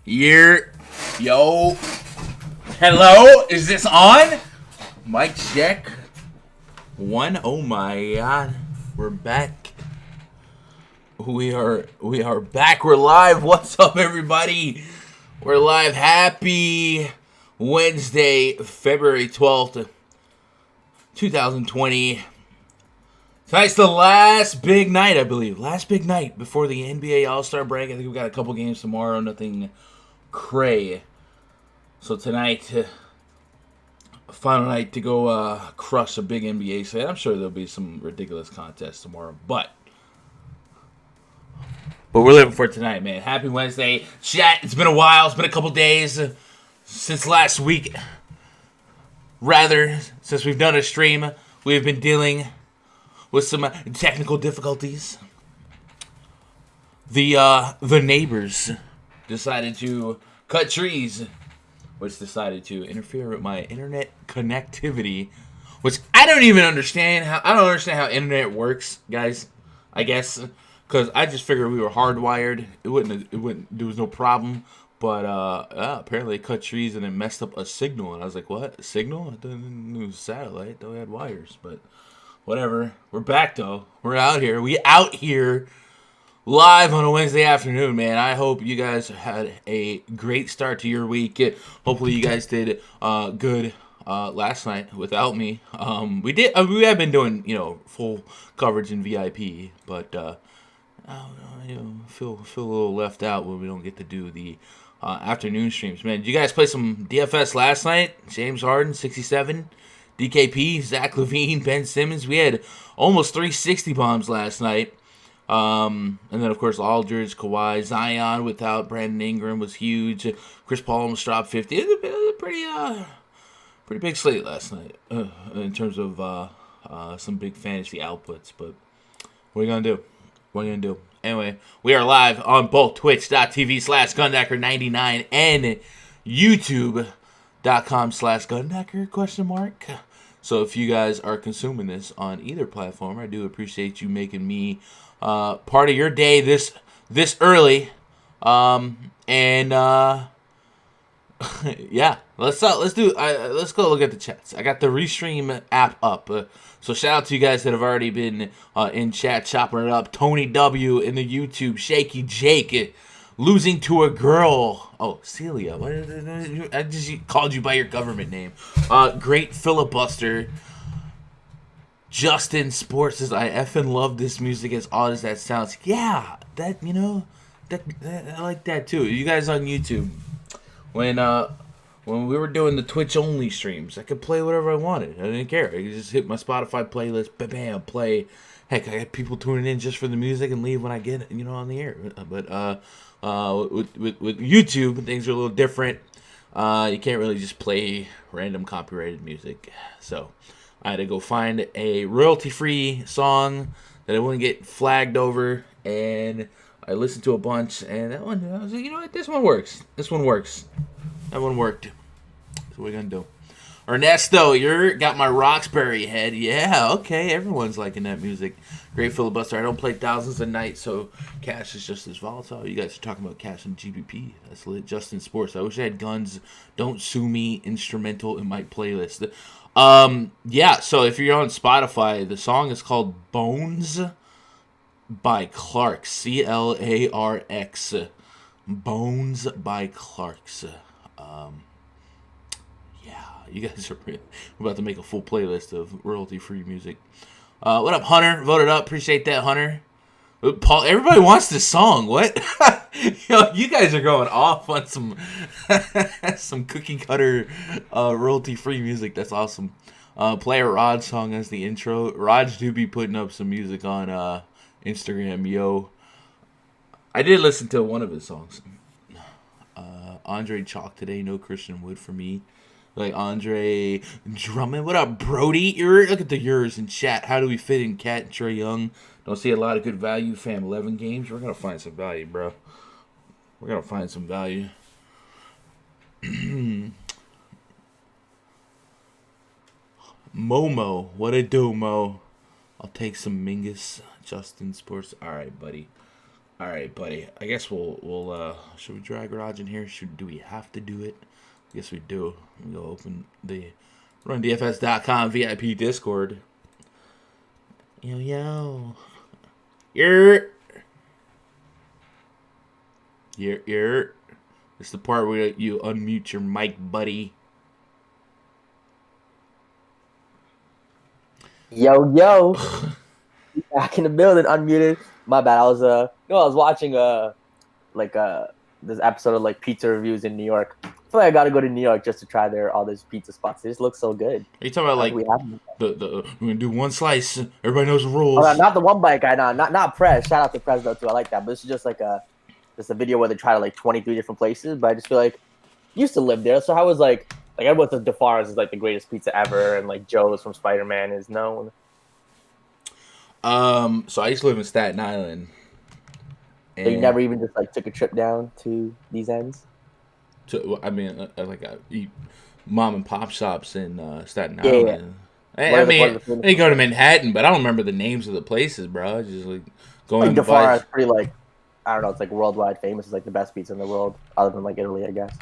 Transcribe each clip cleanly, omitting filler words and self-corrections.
Here, yo, hello, is this on? Mic check. One, oh my god, we're back. We are back. We're live. What's up, everybody? We're live. Happy Wednesday, February 12th, 2020. Tonight's the last big night, I believe. Last big night before the NBA All-Star break. I think we've got a couple games tomorrow. Nothing cray. So tonight, final night to go crush a big NBA slate. I'm sure there'll be some ridiculous contests tomorrow. But we're living for tonight, man. Happy Wednesday. Chat, it's been a while. It's been a couple days since last week. Rather, since we've done a stream, we've been dealing with some technical difficulties. The neighbors decided to cut trees, which decided to interfere with my internet connectivity, which I don't even understand how internet works, guys. I guess because I just figured we were hardwired. There was no problem. But apparently they cut trees and it messed up a signal, and I was like, "What? A signal? I didn't know it was satellite. I thought we had wires." But whatever. We're back though. We're out here. We out here. Live on a Wednesday afternoon, man. I hope you guys had a great start to your week. Hopefully you guys did good last night without me. We have been doing, full coverage in VIP, but feel a little left out when we don't get to do the afternoon streams. Man, did you guys play some DFS last night? James Harden, 67. DKP, Zach LaVine, Ben Simmons. We had almost 360 bombs last night. And then, of course, Aldridge, Kawhi, Zion without Brandon Ingram was huge. Chris Paul almost dropped 50. It was a pretty big slate last night in terms of some big fantasy outputs. But what are you going to do? What are you going to do? Anyway, we are live on both twitch.tv/Gundacker99 and youtube.com/Gundacker ? So if you guys are consuming this on either platform, I do appreciate you making me part of your day this early, yeah, let's go look at the chats. I got the Restream app up, so shout out to you guys that have already been in chat chopping it up. Tony W in the YouTube, Shaky Jake, losing to a girl. Oh, Celia, I just called you by your government name. Great filibuster. Justin Sports says, I effing love this music as odd as that sounds. Yeah, that I like that too. You guys on YouTube, when we were doing the Twitch only streams, I could play whatever I wanted. I didn't care. I could just hit my Spotify playlist, bam, play. Heck, I got people tuning in just for the music and leave when I get on the air. But with YouTube, things are a little different. You can't really just play random copyrighted music. So I had to go find a royalty-free song that I wouldn't get flagged over, and I listened to a bunch, and that one, I was like, you know what, this one works. That one worked. So what are you going to do? Ernesto, you got my Roxbury head. Yeah, okay, everyone's liking that music. Great filibuster. I don't play thousands a night, so cash is just as volatile. You guys are talking about cash and GPP. That's lit. Justin Sports. I wish I had guns. Don't sue me. Instrumental in my playlist. Yeah, so if you're on Spotify, the song is called Bones by Clarks. Clarx. Bones by Clarks. Yeah, you guys are about to make a full playlist of royalty-free music. What up, Hunter? Voted up. Appreciate that, Hunter. Paul, everybody wants this song. What? You guys are going off on some some cookie cutter royalty-free music. That's awesome. Play a Rod song as the intro. Raj do be putting up some music on Instagram, yo. I did listen to one of his songs. Andre Chalk today, no Christian Wood for me. Like Andre Drummond. What up, Brody? Look at the yours in chat. How do we fit in Cat and Trae Young? Don't see a lot of good value, fam. 11 games. We're going to find some value, bro. We're going to find some value. Momo. What it do, Mo? I'll take some Mingus. Justin Sports. All right, buddy. All right, buddy. I guess we'll should we drag Raj in here? Do we have to do it? I guess we do. We go open the RunDFS.com VIP Discord. Yo. Yer. It's the part where you unmute your mic, buddy. Yo. Back in the building, unmuted. My bad. I was watching this episode of like pizza reviews in New York. I feel like I gotta go to New York just to try all these pizza spots. They just look so good. Are you talking about like we're gonna do one slice? Everybody knows the rules. Oh, not the one bite guy. Not Prez. Shout out to Prez though too. I like that. But this is just like a video where they try to like 23 different places. But I just feel like I used to live there, so I was like everyone says DeFar's is like the greatest pizza ever, and like Joe's from Spider-Man is known. So I used to live in Staten Island. So you never even just like took a trip down to these ends? Eat mom and pop shops in Staten Island. Yeah. I go to Manhattan, but I don't remember the names of the places, bro. Just like going. Like DeFar is pretty like, I don't know. It's like worldwide famous. It's like the best pizza in the world, other than like Italy, I guess.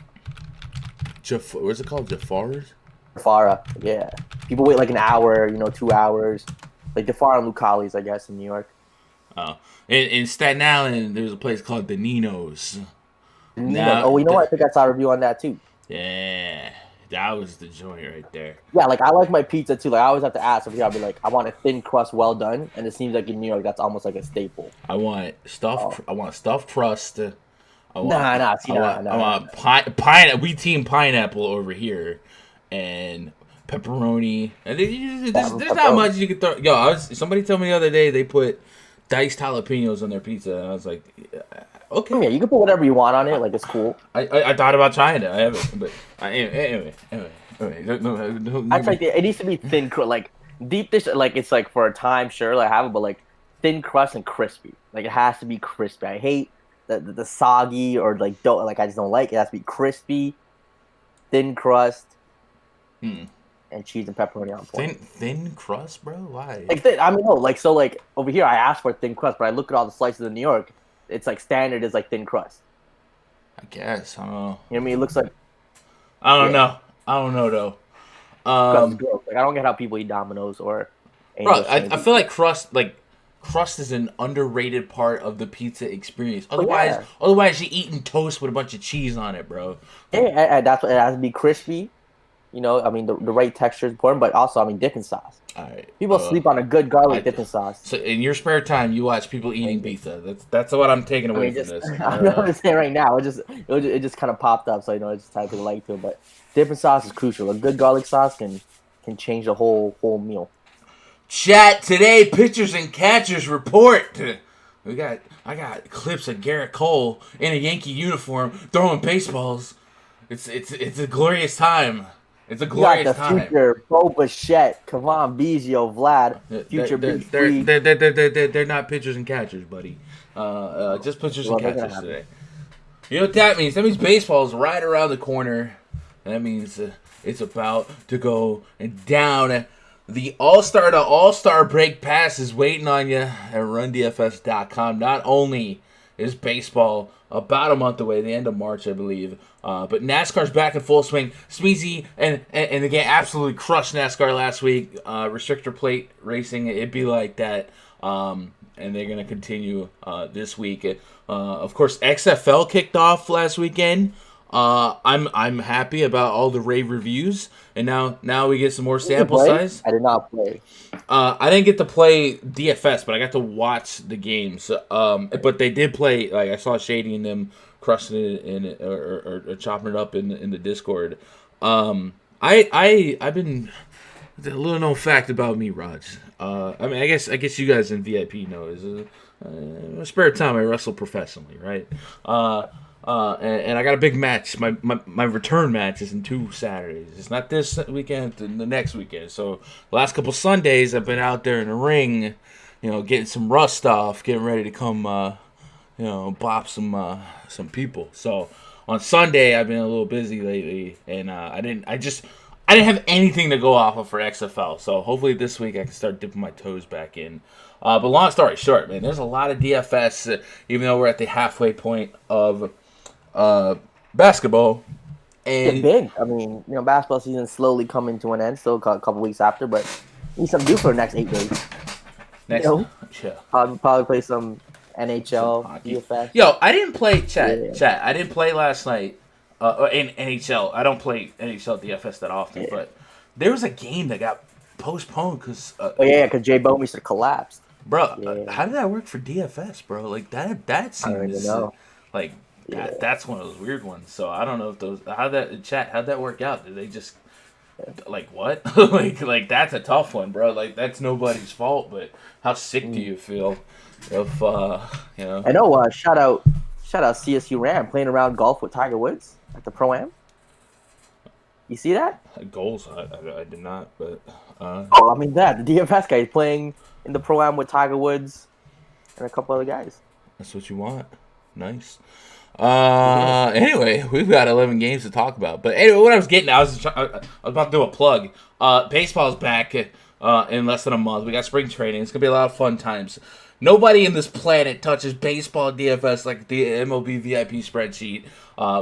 What's it called? Jafar's? Jafara, yeah. People wait like an hour, 2 hours. Like Jafar and Lucali's, I guess, in New York. Oh, in Staten Island, there's a place called the Nino's. You know what? I think I saw a review on that too. Yeah, that was the joint right there. Yeah, like I like my pizza too. Like I always have to ask if I'll be like, I want a thin crust, well done, and it seems like in New York that's almost like a staple. I want stuffed. I want stuffed crust. I want pineapple. We team pineapple over here, and pepperoni. And there's not much you can throw. Somebody told me the other day they put diced jalapenos on their pizza, and I was like, okay. Yeah, you can put whatever you want on it. Like it's cool. I thought about trying it. I haven't, but anyway. Actually, it needs to be thin, like deep dish. Like it's like for a time, sure, like have it, but like thin crust and crispy. Like it has to be crispy. I hate the soggy or like don't like. I just don't like it. It has to be crispy, thin crust. And cheese and pepperoni on point. Thin crust, bro? Why? Like over here I asked for thin crust, but I look at all the slices in New York, it's like standard is like thin crust. I guess. I don't know. You know what I mean? It looks like I don't know. I don't know though. Like I don't get how people eat Domino's or bro, I feel like crust is an underrated part of the pizza experience. Otherwise you're eating toast with a bunch of cheese on it, bro. Yeah, that's what it has to be crispy. I mean, the right texture is important, but also, dipping sauce. All right. People sleep on a good garlic dipping sauce. So, in your spare time, you watch people eating pizza. That's what I'm taking away from this. I'm not saying right now. It just kind of popped up, so it's just type of like to it. But dipping sauce is crucial. A good garlic sauce can change the whole meal. Chat today, pitchers and catchers report. I got clips of Garrett Cole in a Yankee uniform throwing baseballs. It's a glorious time. It's a glorious time. Future Bo Bichette, come on, Biggio, Vlad, future Big Free. They're not pitchers and catchers, buddy. Just pitchers and catchers today. You know what that means? That means baseball's right around the corner. That means it's about to go down. The All-Star to All-Star break pass is waiting on you at RunDFS.com. Not only is baseball about a month away, the end of March, I believe. But NASCAR's back in full swing. Smeezy and again absolutely crushed NASCAR last week. Restrictor plate racing, it'd be like that. And they're gonna continue this week. Of course, XFL kicked off last weekend. I'm happy about all the rave reviews, and now we get some more sample size. I did not play. I didn't get to play DFS, but I got to watch the games. But they did play. Like I saw Shady and them crushing it or chopping it up in the Discord. I've been a little known fact about me, Raj. I guess you guys in VIP know is spare time I wrestle professionally, right? And I got a big match. My return match is in 2 Saturdays. It's not this weekend, the next weekend. So the last couple Sundays, I've been out there in the ring, getting some rust off, getting ready to come, bop some people. So on Sunday, I've been a little busy lately, and I didn't have anything to go off of for XFL, so hopefully this week I can start dipping my toes back in. But long story short, man, there's a lot of DFS, even though we're at the halfway point of basketball. Get big. I mean, basketball season slowly coming to an end. Still a couple weeks after, but need something to do for the next 8 days. Yeah. Probably play some NHL, DFS. Yo, I didn't play chat. I didn't play last night. In NHL, I don't play NHL DFS that often, but there was a game that got postponed because. Because Jay Bomeister collapsed. Bro, how did that work for DFS, bro? Like that seems I don't even know. Like that's one of those weird ones. So I don't know if how'd that work out? Did they just like what? like that's a tough one, bro. Like that's nobody's fault. But how sick do you feel if I know. Shout out CSU Ram playing around golf with Tiger Woods at the Pro-Am. You see that? Goals? I did not, but. The DFS guy is playing in the Pro-Am with Tiger Woods and a couple other guys. That's what you want. Nice. Anyway, we've got 11 games to talk about. But anyway, what I was getting, I was about to do a plug. Baseball's back in less than a month. We got spring training. It's gonna be a lot of fun times. Nobody in this planet touches baseball DFS like the MLB VIP spreadsheet.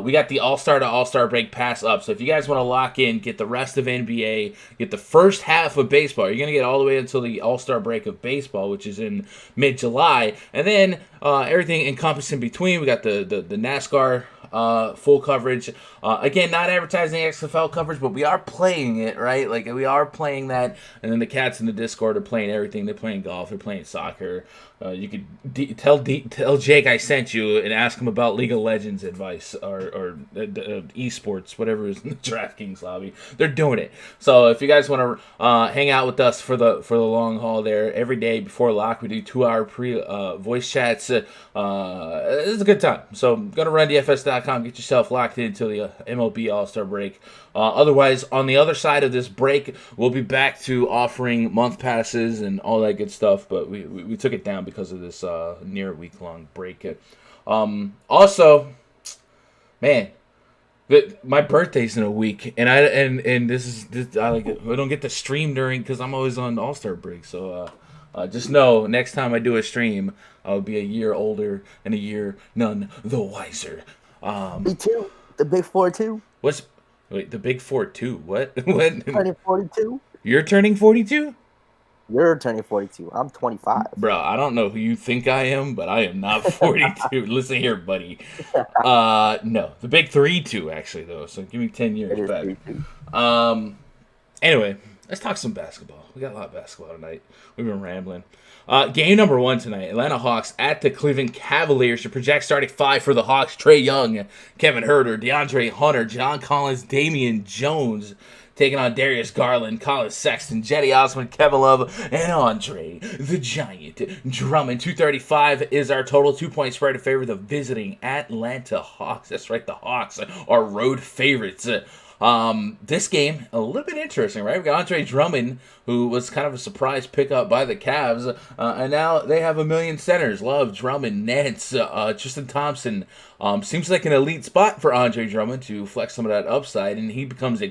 We got the All-Star to All-Star break pass up. So if you guys want to lock in, get the rest of NBA, get the first half of baseball. You're going to get all the way until the All-Star break of baseball, which is in mid-July. And then everything encompassed in between. We got the NASCAR full coverage. Again, not advertising XFL coverage, but we are playing it, right? Like, we are playing that. And then the cats in the Discord are playing everything. They're playing golf. They're playing soccer. You could tell Jake I sent you and ask him about League of Legends advice or esports, whatever is in the DraftKings lobby. They're doing it. So if you guys want to hang out with us for the long haul there, every day before lock, we do 2-hour voice chats. It's a good time. So go to rundfs.com, get yourself locked into the MLB All-Star break. Otherwise, on the other side of this break, we'll be back to offering month passes and all that good stuff, but we took it down because of this near week-long break. Also, man, my birthday's in a week, and I don't get to stream during because I'm always on All-Star break. So just know next time I do a stream, I'll be a year older and a year none the wiser. Me too. The Big 4 too. Wait, the Big 4 too? What? What? Turning 42. You're turning 42? You're turning 42. I'm 25. Bro, I don't know who you think I am, but I am not 42. Listen here, buddy. No, the Big 3-2 actually though. So give me 10 years back. Anyway, let's talk some basketball. We got a lot of basketball tonight. We've been rambling. Game number 1 tonight. Atlanta Hawks at the Cleveland Cavaliers. Your project starting 5 for the Hawks. Trae Young, Kevin Huerter, DeAndre Hunter, John Collins, Damian Jones. Taking on Darius Garland, Colin Sexton, Jetty Osman, Kevin Love, and Andre the Giant Drummond. 235 is our total. 2-point spread in favor of the visiting Atlanta Hawks. That's right, the Hawks are road favorites. This game, a little bit interesting, right? We got Andre Drummond, who was kind of a surprise pickup by the Cavs, and now they have a million centers. Love, Drummond, Nance, Tristan Thompson. Seems like an elite spot for Andre Drummond to flex some of that upside, and he becomes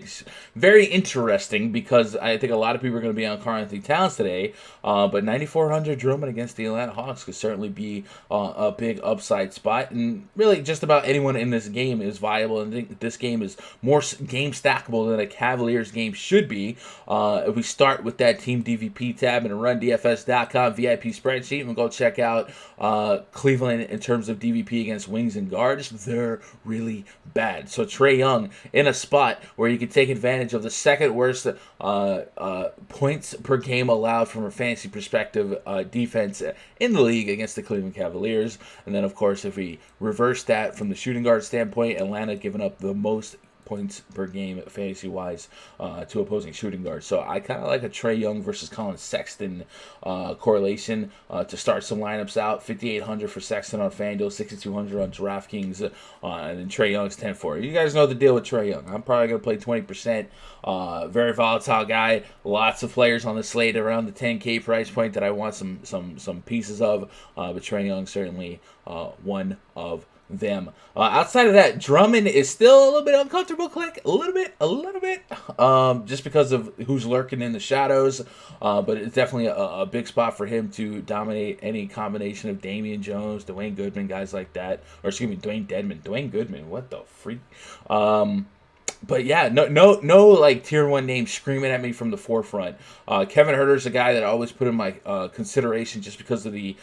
very interesting because I think a lot of people are going to be on Karl-Anthony Towns today, but 9,400 Drummond against the Atlanta Hawks could certainly be a big upside spot, and really just about anyone in this game is viable, and I think this game is more game stackable than a Cavaliers game should be. If we start with that Team DVP tab and rundfs.com VIP spreadsheet, and we'll go check out Cleveland in terms of DVP against wings and guards. They're really bad. So Trae Young in a spot where you can take advantage of the second worst points per game allowed from a fantasy perspective defense in the league against the Cleveland Cavaliers. And then, of course, if we reverse that from the shooting guard standpoint, Atlanta giving up the most points per game fantasy-wise to opposing shooting guards. So I kind of like a Trae Young versus Colin Sexton correlation to start some lineups out. 5,800 for Sexton on FanDuel, 6,200 on DraftKings, and then Trae Young's 10-4. You guys know the deal with Trae Young. I'm probably going to play 20%. Very volatile guy. Lots of players on the slate around the 10K price point that I want some pieces of. But Trae Young certainly one of them. Outside of that, Drummond is still a little bit uncomfortable. Click a little bit, just because of who's lurking in the shadows. But it's definitely a big spot for him to dominate any combination of Damian Jones, Dwayne Goodman, guys like that, or excuse me, Dwayne Goodman. What the freak? But yeah, no, like tier 1 names screaming at me from the forefront. Kevin Huerter's a guy that I always put in my consideration just because of the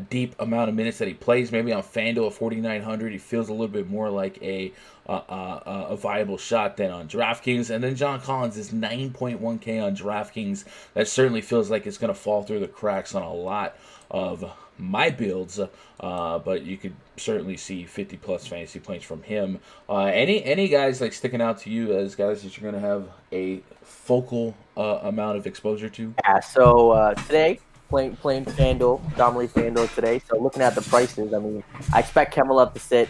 deep amount of minutes that he plays. Maybe on FanDuel at 4,900, he feels a little bit more like a viable shot than on DraftKings. And then John Collins is 9.1K on DraftKings. That certainly feels like it's going to fall through the cracks on a lot of my builds, but you could certainly see 50 plus fantasy points from him. Any guys like sticking out to you as guys that you're going to have a focal amount of exposure to? Yeah. So today, playing FanDuel, dominantly FanDuel today. So looking at the prices, I mean, I expect Kevin Love to sit.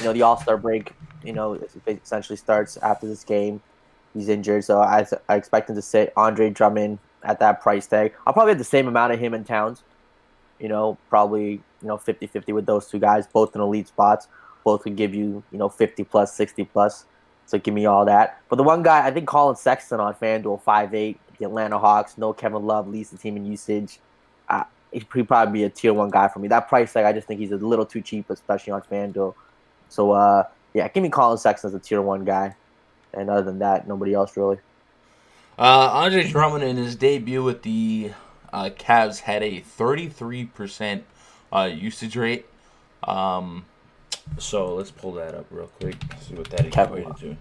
The All-Star break, it essentially starts after this game. He's injured, so I expect him to sit. Andre Drummond at that price tag. I'll probably have the same amount of him and Towns. Probably 50-50 with those two guys, both in elite spots. Both could give you 50 plus, 60 plus. So give me all that. But the one guy, I think Colin Sexton on FanDuel, 5'8", the Atlanta Hawks. No Kevin Love, leads the team in usage. He'd probably be a tier 1 guy for me. That price tag, I just think he's a little too cheap, especially on FanDuel. So yeah, give me Colin Sexton as a tier 1 guy. And other than that, nobody else really. Andre Drummond in his debut with the Cavs had a 33% usage rate. So let's pull that up real quick. See what that equated to.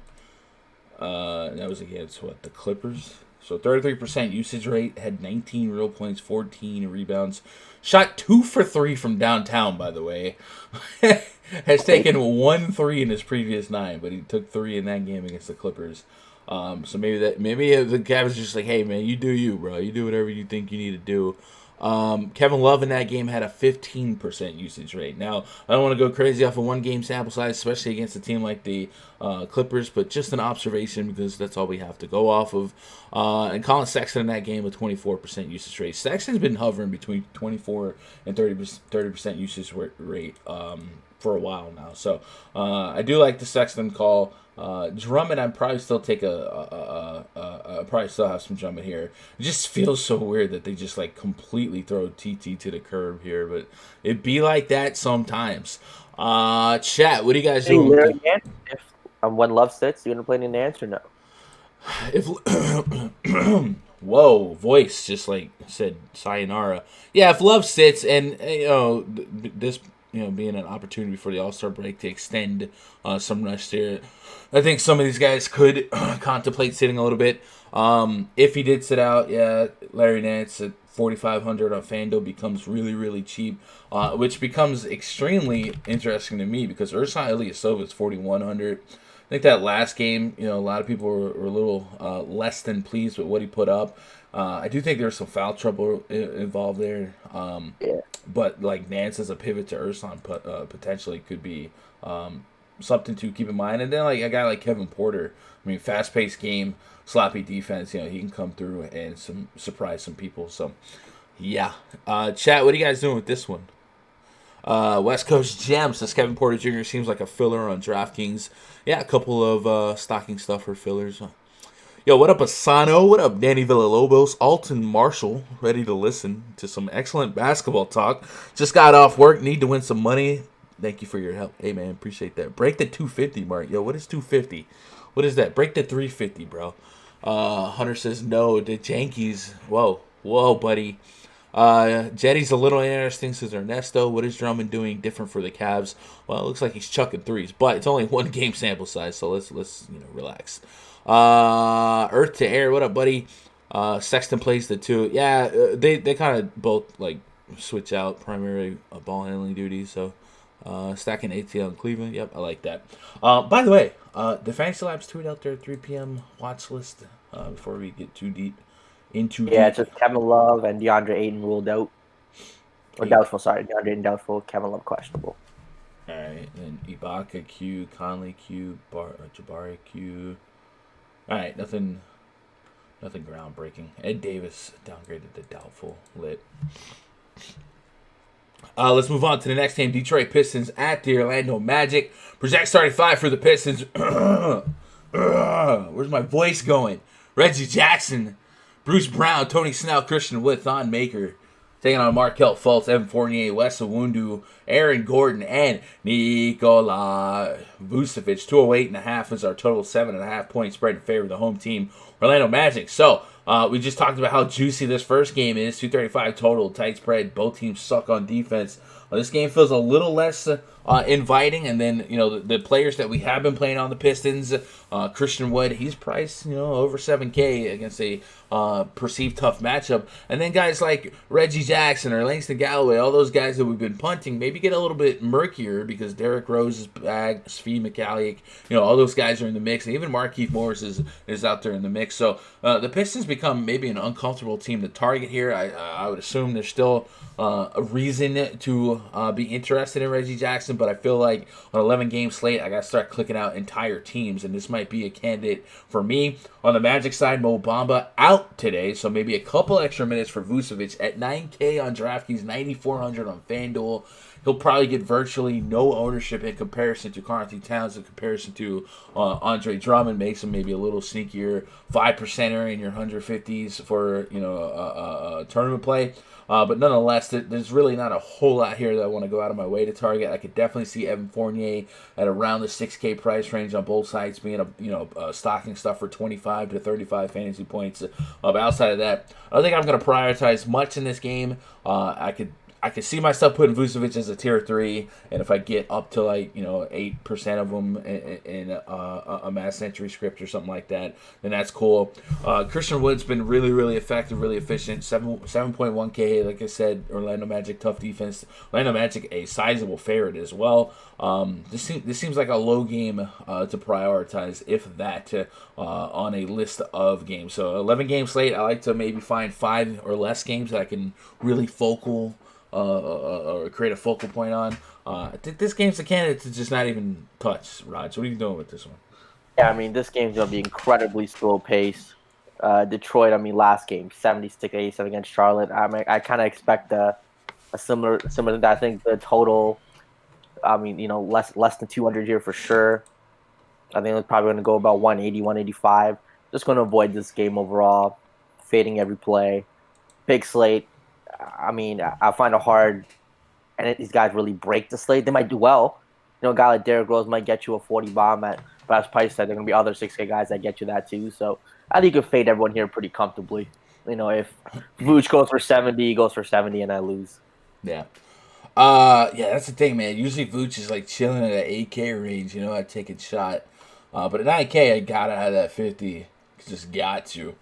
That was against the Clippers. So 33% usage rate, had 19 real points, 14 rebounds. Shot 2 for 3 from downtown, by the way. Has taken 1 3 in his previous 9, but he took 3 in that game against the Clippers. So maybe the Cavs is just like, hey man, you do you, bro. You do whatever you think you need to do. Kevin Love in that game had a 15% usage rate. Now, I don't want to go crazy off of one game sample size, especially against a team like the Clippers, but just an observation because that's all we have to go off of. And Colin Sexton in that game with 24% usage rate. Sexton's been hovering between 24 and 30% usage rate for a while now. So I do like the Sexton call. Drummond, I'd probably still take probably still have some Drummond here. It just feels so weird that they just like completely throw TT to the curb here, but it be like that sometimes. Chat, what do you guys do? If when Love sits, you gonna play any Nance or no? If whoa, voice just like said sayonara. Yeah, if Love sits and this being an opportunity for the All-Star break to extend some rest here, I think some of these guys could contemplate sitting a little bit. If he did sit out, yeah, Larry Nance at 4,500 on FanDuel becomes really, really cheap, which becomes extremely interesting to me because Ersan Ilyasova is 4,100. I think that last game, a lot of people were a little less than pleased with what he put up. I do think there's some foul trouble involved there. But like Nance as a pivot to Ersan potentially could be something to keep in mind. And then like a guy like Kevin Porter, I mean, fast-paced game, sloppy defense, he can come through and surprise some people. So yeah, chat, what are you guys doing with this one? West Coast Gem says Kevin Porter Jr. seems like a filler on DraftKings. Yeah, a couple of stocking stuffer fillers. Yo, what up, Asano? What up, Danny Villalobos? Alton Marshall, ready to listen to some excellent basketball talk. Just got off work, need to win some money. Thank you for your help. Hey, man, appreciate that. Break the 250 mark. Yo, what is 250? What is that? Break the 350, bro. Hunter says no. The Yankees. Whoa, buddy. Jetty's a little interesting, says Ernesto. What is Drummond doing different for the Cavs? Well, it looks like he's chucking threes, but it's only one game sample size, so let's relax. Earth to Air, what up, buddy? Sexton plays the 2. Yeah, they kind of both like switch out primary ball handling duties. So stacking ATL in Cleveland. Yep, I like that. By the way, the Fantasy Labs tweet out their 3 p.m. watch list before we get too deep into. Yeah, it's just Kevin Love and DeAndre Ayton ruled out. Or doubtful, sorry. DeAndre Ayton doubtful, Kevin Love questionable. All right, then Ibaka Q, Conley Q, Jabari Q. All right, nothing groundbreaking. Ed Davis downgraded to doubtful. Lit. Let's move on to the next game. Detroit Pistons at the Orlando Magic. Project starting five for the Pistons. Where's my voice going? Reggie Jackson, Bruce Brown, Tony Snell, Christian Wood, Thon Maker. Taking on Markelle Fultz, Evan Fournier, Wes Iwundu, Aaron Gordon, and Nikola Vucevic. 208.5 is our total 7.5 point spread in favor of the home team, Orlando Magic. So, we just talked about how juicy this first game is. 235 total, tight spread. Both teams suck on defense. This game feels a little less inviting, and then the players that we have been playing on the Pistons, Christian Wood, he's priced over $7K against a perceived tough matchup, and then guys like Reggie Jackson or Langston Galloway, all those guys that we've been punting, maybe get a little bit murkier because Derrick Rose is back, Svi Mikhailiuk, all those guys are in the mix, and even Markieff Morris is out there in the mix. So the Pistons become maybe an uncomfortable team to target here. I would assume there's still a reason to be interested in Reggie Jackson, but I feel like on an 11-game slate, I got to start clicking out entire teams, and this might be a candidate for me. On the Magic side, Mo Bamba out today, so maybe a couple extra minutes for Vucevic at $9K on DraftKings, $9,400 on FanDuel. He'll probably get virtually no ownership in comparison to Karl-Anthony Towns, in comparison to Andre Drummond. Makes him maybe a little sneakier 5%er in your 150s for tournament play. But nonetheless, there's really not a whole lot here that I want to go out of my way to target. I could definitely see Evan Fournier at around the 6K price range on both sides, being a stocking stuff for 25 to 35 fantasy points. But outside of that, I don't think I'm going to prioritize much in this game. I could see myself putting Vucevic as a tier 3, and if I get up to 8% of them in a mass century script or something like that, then that's cool. Christian Wood's been really, really effective, really efficient. 7.1K, like I said, Orlando Magic, tough defense. Orlando Magic, a sizable favorite as well. This seems like a low game to prioritize, if that, on a list of games. So 11-game slate, I like to maybe find 5 or less games that I can really or create a focal point on. I think this game's a candidate to just not even touch. Raj, what are you doing with this one? Yeah, I mean, this game's going to be incredibly slow pace. Detroit, last game, 76-87 against Charlotte. I kind of expect a similar to that. I think the total, less than 200 here for sure. I think it's probably going to go about 180, 185. Just going to avoid this game overall, fading every play. Big slate. I find it hard, and these guys really break the slate. They might do well. A guy like Derrick Rose might get you a 40 bomb at Brad's price tag. There are going to be other 6K guys that get you that too. So I think you could fade everyone here pretty comfortably. If Vooch goes for 70, he goes for 70, and I lose. Yeah. That's the thing, man. Usually Vooch is chilling at an 8K range. I take a shot. But at 9K, I gotta have that 50. Just got to.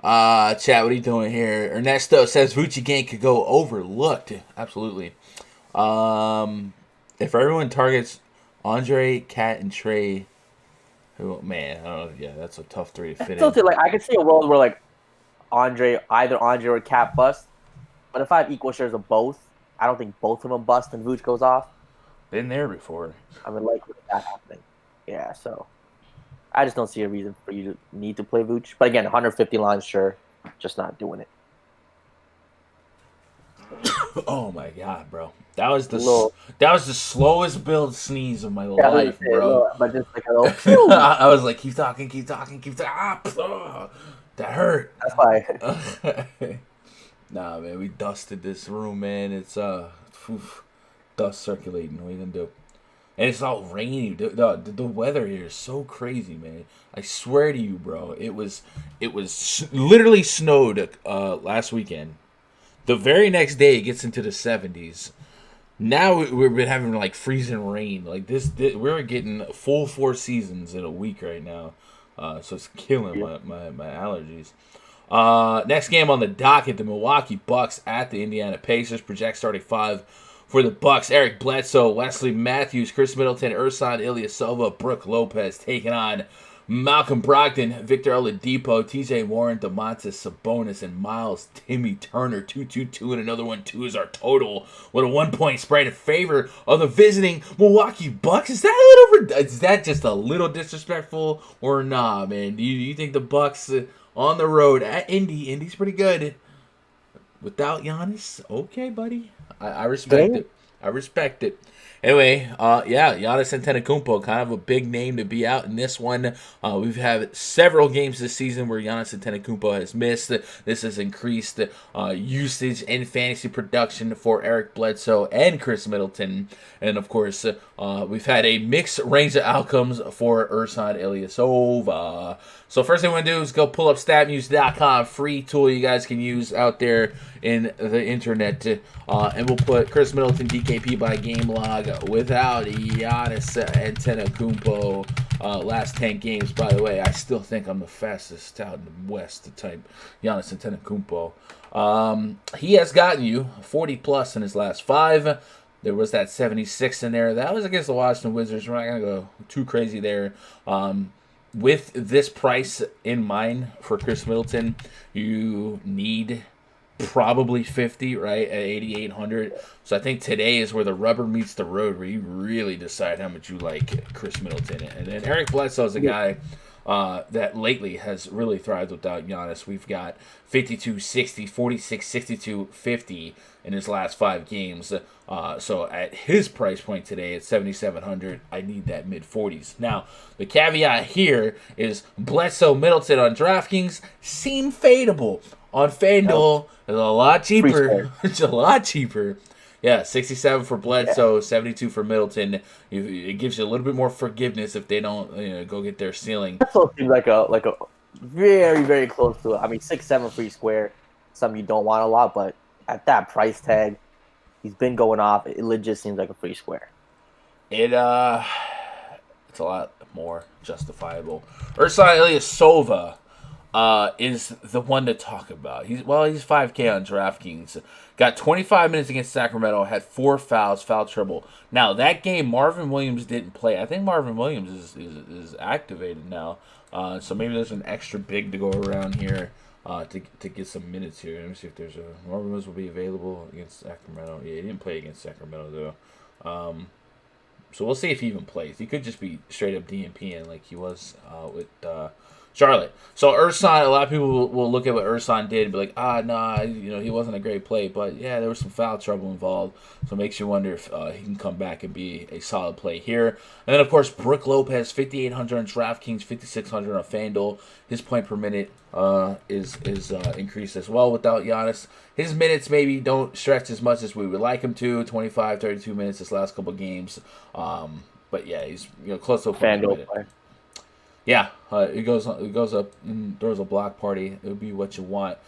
Chat, what are you doing here? Ernesto says Vucci gang could go overlooked. Absolutely. If everyone targets Andre, Cat, and Trey, that's a tough 3 to fit in. I could see a world where either Andre or Cat bust, but if I have equal shares of both, I don't think both of them bust and Vooch goes off. Been there before. That happening. Yeah, so I just don't see a reason for you to need to play Vooch. But again, 150 lines, sure. Just not doing it. Oh my god, bro. That was the slowest build sneeze of my life, bro. But just a little I was like, keep talking. That hurt. That's why. Nah, man, we dusted this room, man. It's dust circulating. What are you gonna do? And it's all rainy. The weather here is so crazy, man. I swear to you, bro. It was literally snowed last weekend. The very next day, it gets into the 70s. Now we've been having freezing rain. We're getting full 4 seasons in a week right now. So it's killing my allergies. Next game on the docket, the Milwaukee Bucks at the Indiana Pacers. Project starting 5 for the Bucks. Eric Bledsoe, Wesley Matthews, Chris Middleton, Ersan Ilyasova, Brooke Lopez taking on Malcolm Brogdon, Victor Oladipo, TJ Warren, Domantas Sabonis, and Miles Timmy Turner. 2-2-2, and another 1-2 is our total with a 1-point spread in favor of the visiting Milwaukee Bucks. Is that just a little disrespectful or nah, man? Do you think the Bucks on the road at Indy's pretty good? without Giannis. Okay, buddy. I respect Game. it. I respect it. Anyway, yeah, Giannis Antetokounmpo, kind of a big name to be out in this one. We've had several games this season where Giannis Antetokounmpo has missed. This has increased usage and fantasy production for Eric Bledsoe and Chris Middleton. And, of course, we've had a mixed range of outcomes for Ersan Ilyasova. So first thing we're going to do is go pull up statmuse.com, free tool you guys can use out there in the internet. And we'll put Chris Middleton DKP by game log without Giannis Antetokounmpo last 10 games. By the way, I still think I'm the fastest out in the West to type Giannis Antetokounmpo. He has gotten you 40 plus in his last 5. There was that 76 in there. That was against the Washington Wizards. We're not going to go too crazy there. With this price in mind for Chris Middleton, you need probably 50, right, at 8,800. So I think today is where the rubber meets the road, where you really decide how much you like Chris Middleton. And then Eric Bledsoe is a guy that lately has really thrived without Giannis. We've got 52, 60, 46, 62, 50 in his last 5 games. So at his price point today at 7,700, I need that mid-40s. Now, the caveat here is Bledsoe Middleton on DraftKings seem fadeable. On FanDuel, it's a lot cheaper. It's a lot cheaper. Yeah, 67 for Bledsoe, 72 for Middleton. It gives you a little bit more forgiveness if they don't go get their ceiling. Bledsoe seems like a very, very close to it. I mean, 6'7" free square, something you don't want a lot, but at that price tag, he's been going off. It legit seems like a free square. It's a lot more justifiable. Ersan Ilyasova is the one to talk about. He's 5K on DraftKings. Got 25 minutes against Sacramento. Had 4 fouls, foul trouble. Now that game, Marvin Williams didn't play. I think Marvin Williams is activated now. So maybe there's an extra big to go around here to get some minutes here. Let me see if there's Marvin Williams will be available against Sacramento. Yeah, he didn't play against Sacramento though. So we'll see if he even plays. He could just be straight up DNPing like he was with Charlotte. So Ersan, a lot of people will look at what Ersan did and be like, he wasn't a great play. But yeah, there was some foul trouble involved. So it makes you wonder if he can come back and be a solid play here. And then, of course, Brook Lopez, 5,800 on DraftKings, 5,600 on FanDuel. His point per minute is increased as well without Giannis. His minutes maybe don't stretch as much as we would like him to, 25, 32 minutes this last couple games. But yeah, he's close to a FanDuel play. Yeah, it goes up and throws a block party. It would be what you want.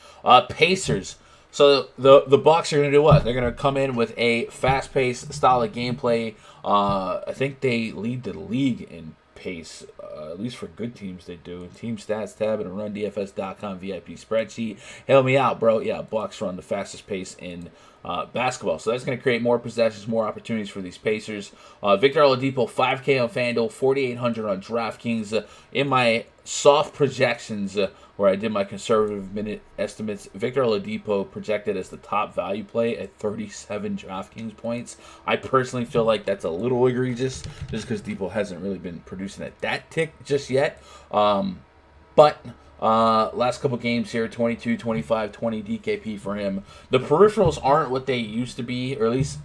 Pacers. So the Bucks are going to do what? They're going to come in with a fast-paced style of gameplay. I think they lead the league in pace, at least for good teams they do. Team stats tab and a rundfs.com VIP spreadsheet. Help me out, bro. Yeah, Bucks run the fastest pace in basketball. So that's going to create more possessions, more opportunities for these Pacers. Victor Oladipo, 5K on FanDuel, 4,800 on DraftKings. In my soft projections, where I did my conservative minute estimates, Victor Oladipo projected as the top value play at 37 DraftKings points. I personally feel like that's a little egregious, just because Depot hasn't really been producing at that tick just yet. But last couple games here, 22, 25, 20 DKP for him. The peripherals aren't what they used to be, or at least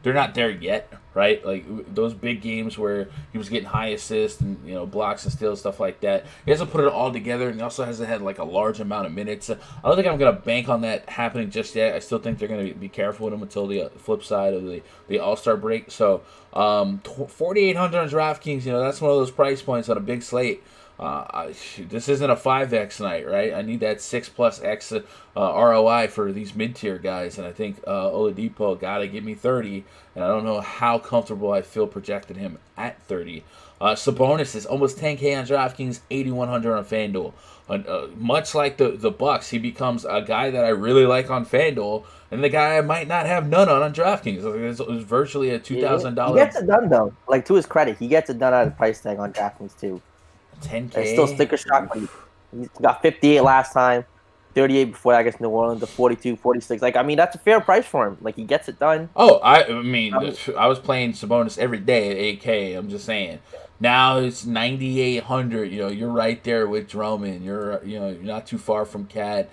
they're not there yet, right? Like those big games where he was getting high assists and blocks and steals, stuff like that. He hasn't put it all together, and he also hasn't had like a large amount of minutes. I don't think I'm gonna bank on that happening just yet. I still think they're gonna be careful with him until the flip side of the All-Star break. So 4,800 on DraftKings, that's one of those price points on a big slate. This isn't a 5x night, right? I need that 6+ X ROI for these mid-tier guys, and I think Oladipo got to give me 30, and I don't know how comfortable I feel projecting him at 30. Sabonis is almost 10K on DraftKings, 8,100 on FanDuel. Much like the Bucks, he becomes a guy that I really like on FanDuel, and the guy I might not have none on DraftKings. It's virtually a $2,000. He gets it done, though. Like, to his credit, he gets it done at a price tag on DraftKings, too. 10K. It's still sticker shock. He got 58 last time. 38 before that against New Orleans, the 42, 46. Like, I mean, that's a fair price for him. Like, he gets it done. Oh, I mean, I was playing Sabonis every day at 8K. I'm just saying. Now it's 9,800. You know, you're right there with Drummond. You're not too far from Cat.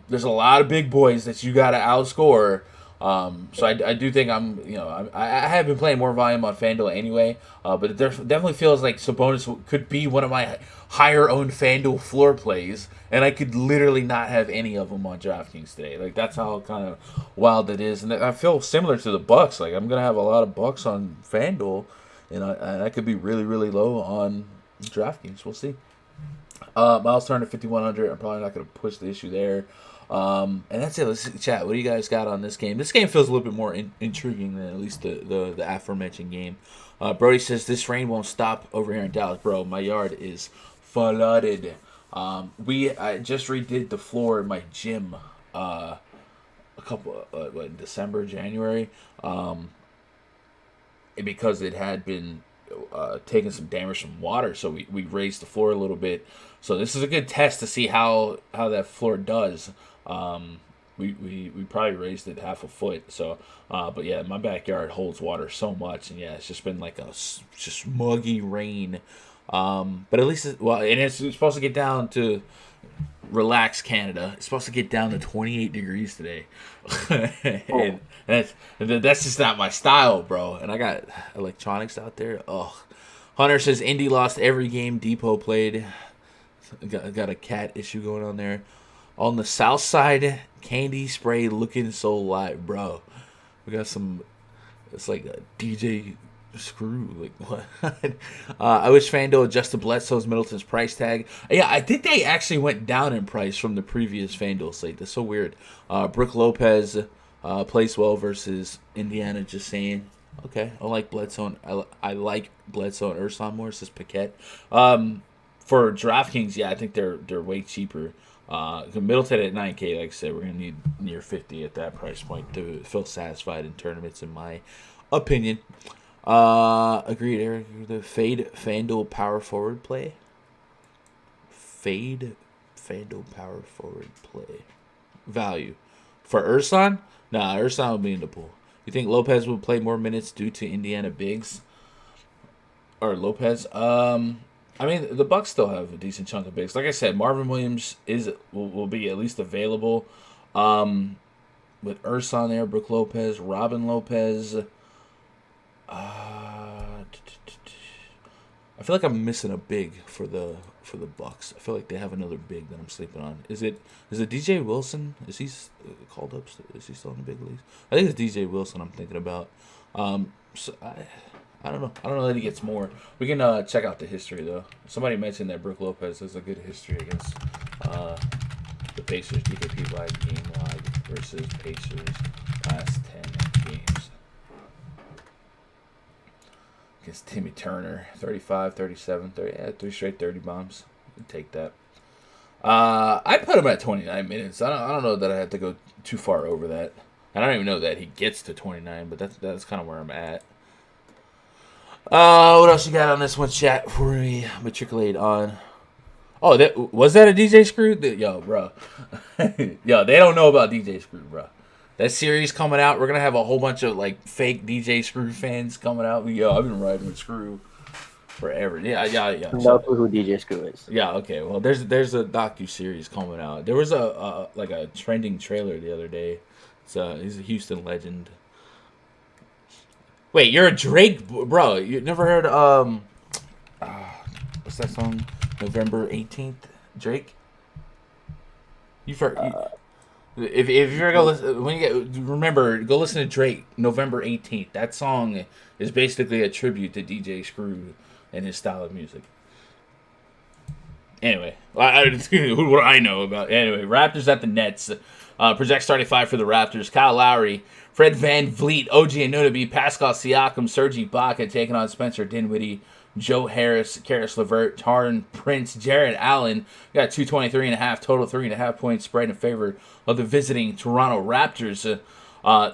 There's a lot of big boys that you got to outscore. So I do think I have been playing more volume on FanDuel anyway, but it definitely feels like Sabonis could be one of my higher owned FanDuel floor plays, and I could literally not have any of them on DraftKings today. Like, that's how kind of wild it is, and I feel similar to the Bucks. Like, I'm gonna have a lot of Bucks on FanDuel, and I could be really, really low on DraftKings. We'll see. Miles Turner 5,100. I'm probably not gonna push the issue there. And that's it. Let's chat. What do you guys got on this game? This game feels a little bit more intriguing than at least the aforementioned game. Brody says this rain won't stop over here in Dallas, bro. My yard is flooded. I just redid the floor in my gym a couple December, January, because it had been taking some damage from water, so we raised the floor a little bit. So this is a good test to see how that floor does. We probably raised it half a foot. So, but yeah, my backyard holds water so much, and yeah, it's just been like just muggy rain. But at least it's supposed to get down to relax Canada. It's supposed to get down to 28 degrees today. And that's just not my style, bro. And I got electronics out there. Oh, Hunter says Indy lost every game Depot played. Got a cat issue going on there. On the south side, Candy Spray looking so live, bro. We got some. It's like a DJ Screw. Like, what? I wish FanDuel adjusted Bledsoe's Middleton's price tag. Yeah, I think they actually went down in price from the previous FanDuel slate. That's so weird. Brooke Lopez plays well versus Indiana. Just saying. Okay, I like Bledsoe. I like Bledsoe and Ersan more. Says Paquette. For DraftKings, yeah, I think they're way cheaper. Middleton at 9K, like I said, we're gonna need near 50 at that price point to feel satisfied in tournaments, in my opinion. Agreed, Eric. The fade FanDuel power forward play. Fade FanDuel power forward play. Value for Ersan? Nah, Ersan will be in the pool. You think Lopez will play more minutes due to Indiana bigs? Or Lopez? I mean, the Bucks still have a decent chunk of bigs. Like I said, Marvin Williams will be at least available. With Ersan there, Brooke Lopez, Robin Lopez. I feel like I'm missing a big for the Bucks. I feel like they have another big that I'm sleeping on. Is it DJ Wilson? Is he called up? Is he still in the big leagues? I think it's DJ Wilson I'm thinking about. So I don't know. I don't know that he gets more. We can check out the history, though. Somebody mentioned that Brooke Lopez has a good history against the Pacers DKP wide game wide versus Pacers last 10 games. Against Timmy Turner, 35, 37, 30. Yeah, 3 straight 30 bombs. I'd take that. I put him at 29 minutes. I don't know that I have to go too far over that. I don't even know that he gets to 29, but that's kind of where I'm at. What else you got on this one, chat, before we matriculate on? Oh, was that a DJ Screw? Yo, bro. Yo, they don't know about DJ Screw, bro. That series coming out, we're going to have a whole bunch of, like, fake DJ Screw fans coming out. Yo, I've been riding with Screw forever. Yeah. No clue who DJ Screw is. Yeah, okay. Well, there's a docu-series coming out. There was a trending trailer the other day. He's a Houston legend. Wait, you're a Drake, bro. You never heard what's that song? November 18th, Drake. You've heard. If you're gonna listen, go listen to Drake. November 18th. That song is basically a tribute to DJ Screw and his style of music. Anyway, what do I know about? Anyway, Raptors at the Nets. Project starting 5 for the Raptors. Kyle Lowry, Fred VanVleet, OG Anunoby, Pascal Siakam, Serge Ibaka taking on Spencer Dinwiddie, Joe Harris, Karis LeVert, Taron Prince, Jared Allen. Got 223.5 total, 3.5 points spread in favor of the visiting Toronto Raptors.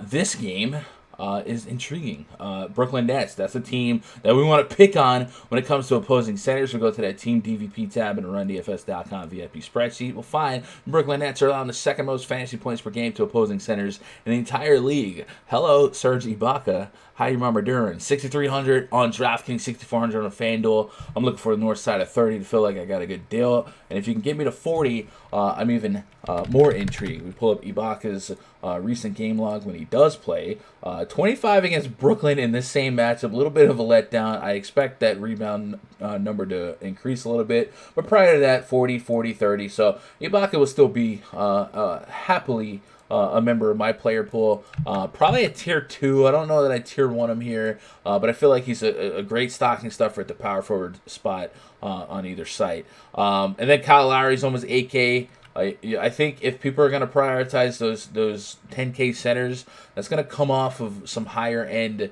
This game, is intriguing. Brooklyn Nets, that's a team that we want to pick on when it comes to opposing centers. We go to that Team DVP tab and RunDFS.com VIP spreadsheet. We'll find Brooklyn Nets are allowing the second most fantasy points per game to opposing centers in the entire league. Hello, Serge Ibaka. How you remember doing? 6,300 on DraftKings, 6,400 on FanDuel. I'm looking for the north side of 30 to feel like I got a good deal. And if you can get me to 40, I'm even more intrigued. We pull up Ibaka's recent game log when he does play. 25 against Brooklyn in this same matchup. A little bit of a letdown. I expect that rebound number to increase a little bit. But prior to that, 40, 40, 30. So Ibaka will still be happily a member of my player pool. Probably a tier 2. I don't know that I tier 1 him here, but I feel like he's a great stocking stuffer at the power forward spot on either site. And then Kyle Lowry's almost 8K. I think if people are going to prioritize those 10K centers, that's going to come off of some higher end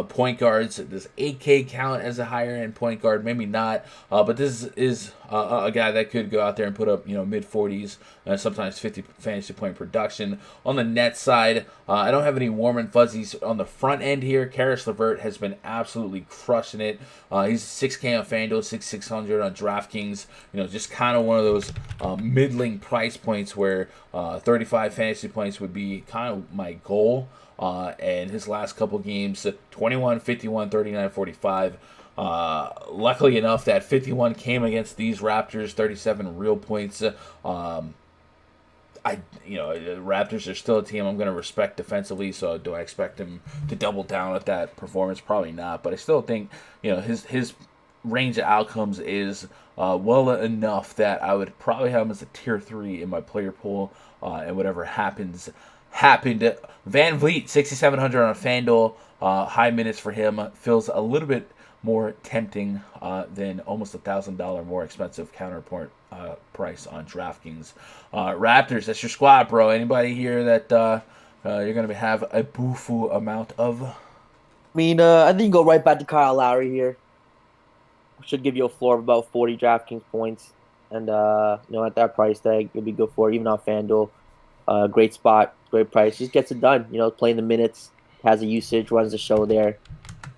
point guards. Does 8K count as a higher end point guard? Maybe not. But this is a guy that could go out there and put up mid 40s, sometimes 50 fantasy point production. On the net side, I don't have any warm and fuzzies on the front end here. Karis LeVert has been absolutely crushing it. He's 6K on FanDuel, 6,600 on DraftKings. Just kind of one of those middling price points where 35 fantasy points would be kind of my goal. And his last couple games, 21, 51, 39, 45. Luckily enough, that 51 came against these Raptors, 37 real points. The Raptors are still a team I'm going to respect defensively, so do I expect him to double down with that performance? Probably not, but I still think, his range of outcomes is well enough that I would probably have him as a tier 3 in my player pool, and whatever happened. Van Vliet, 6,700 on FanDuel. High minutes for him. Feels a little bit more tempting than almost $1,000 more expensive counterpoint price on DraftKings. Raptors, that's your squad, bro. Anybody here that you're going to have a bufu amount of? I mean, I think you go right back to Kyle Lowry here. Should give you a floor of about 40 DraftKings points. And, at that price tag, you'll be good for it, even on FanDuel. Great spot, great price. Just gets it done. Playing the minutes, has a usage, runs the show there.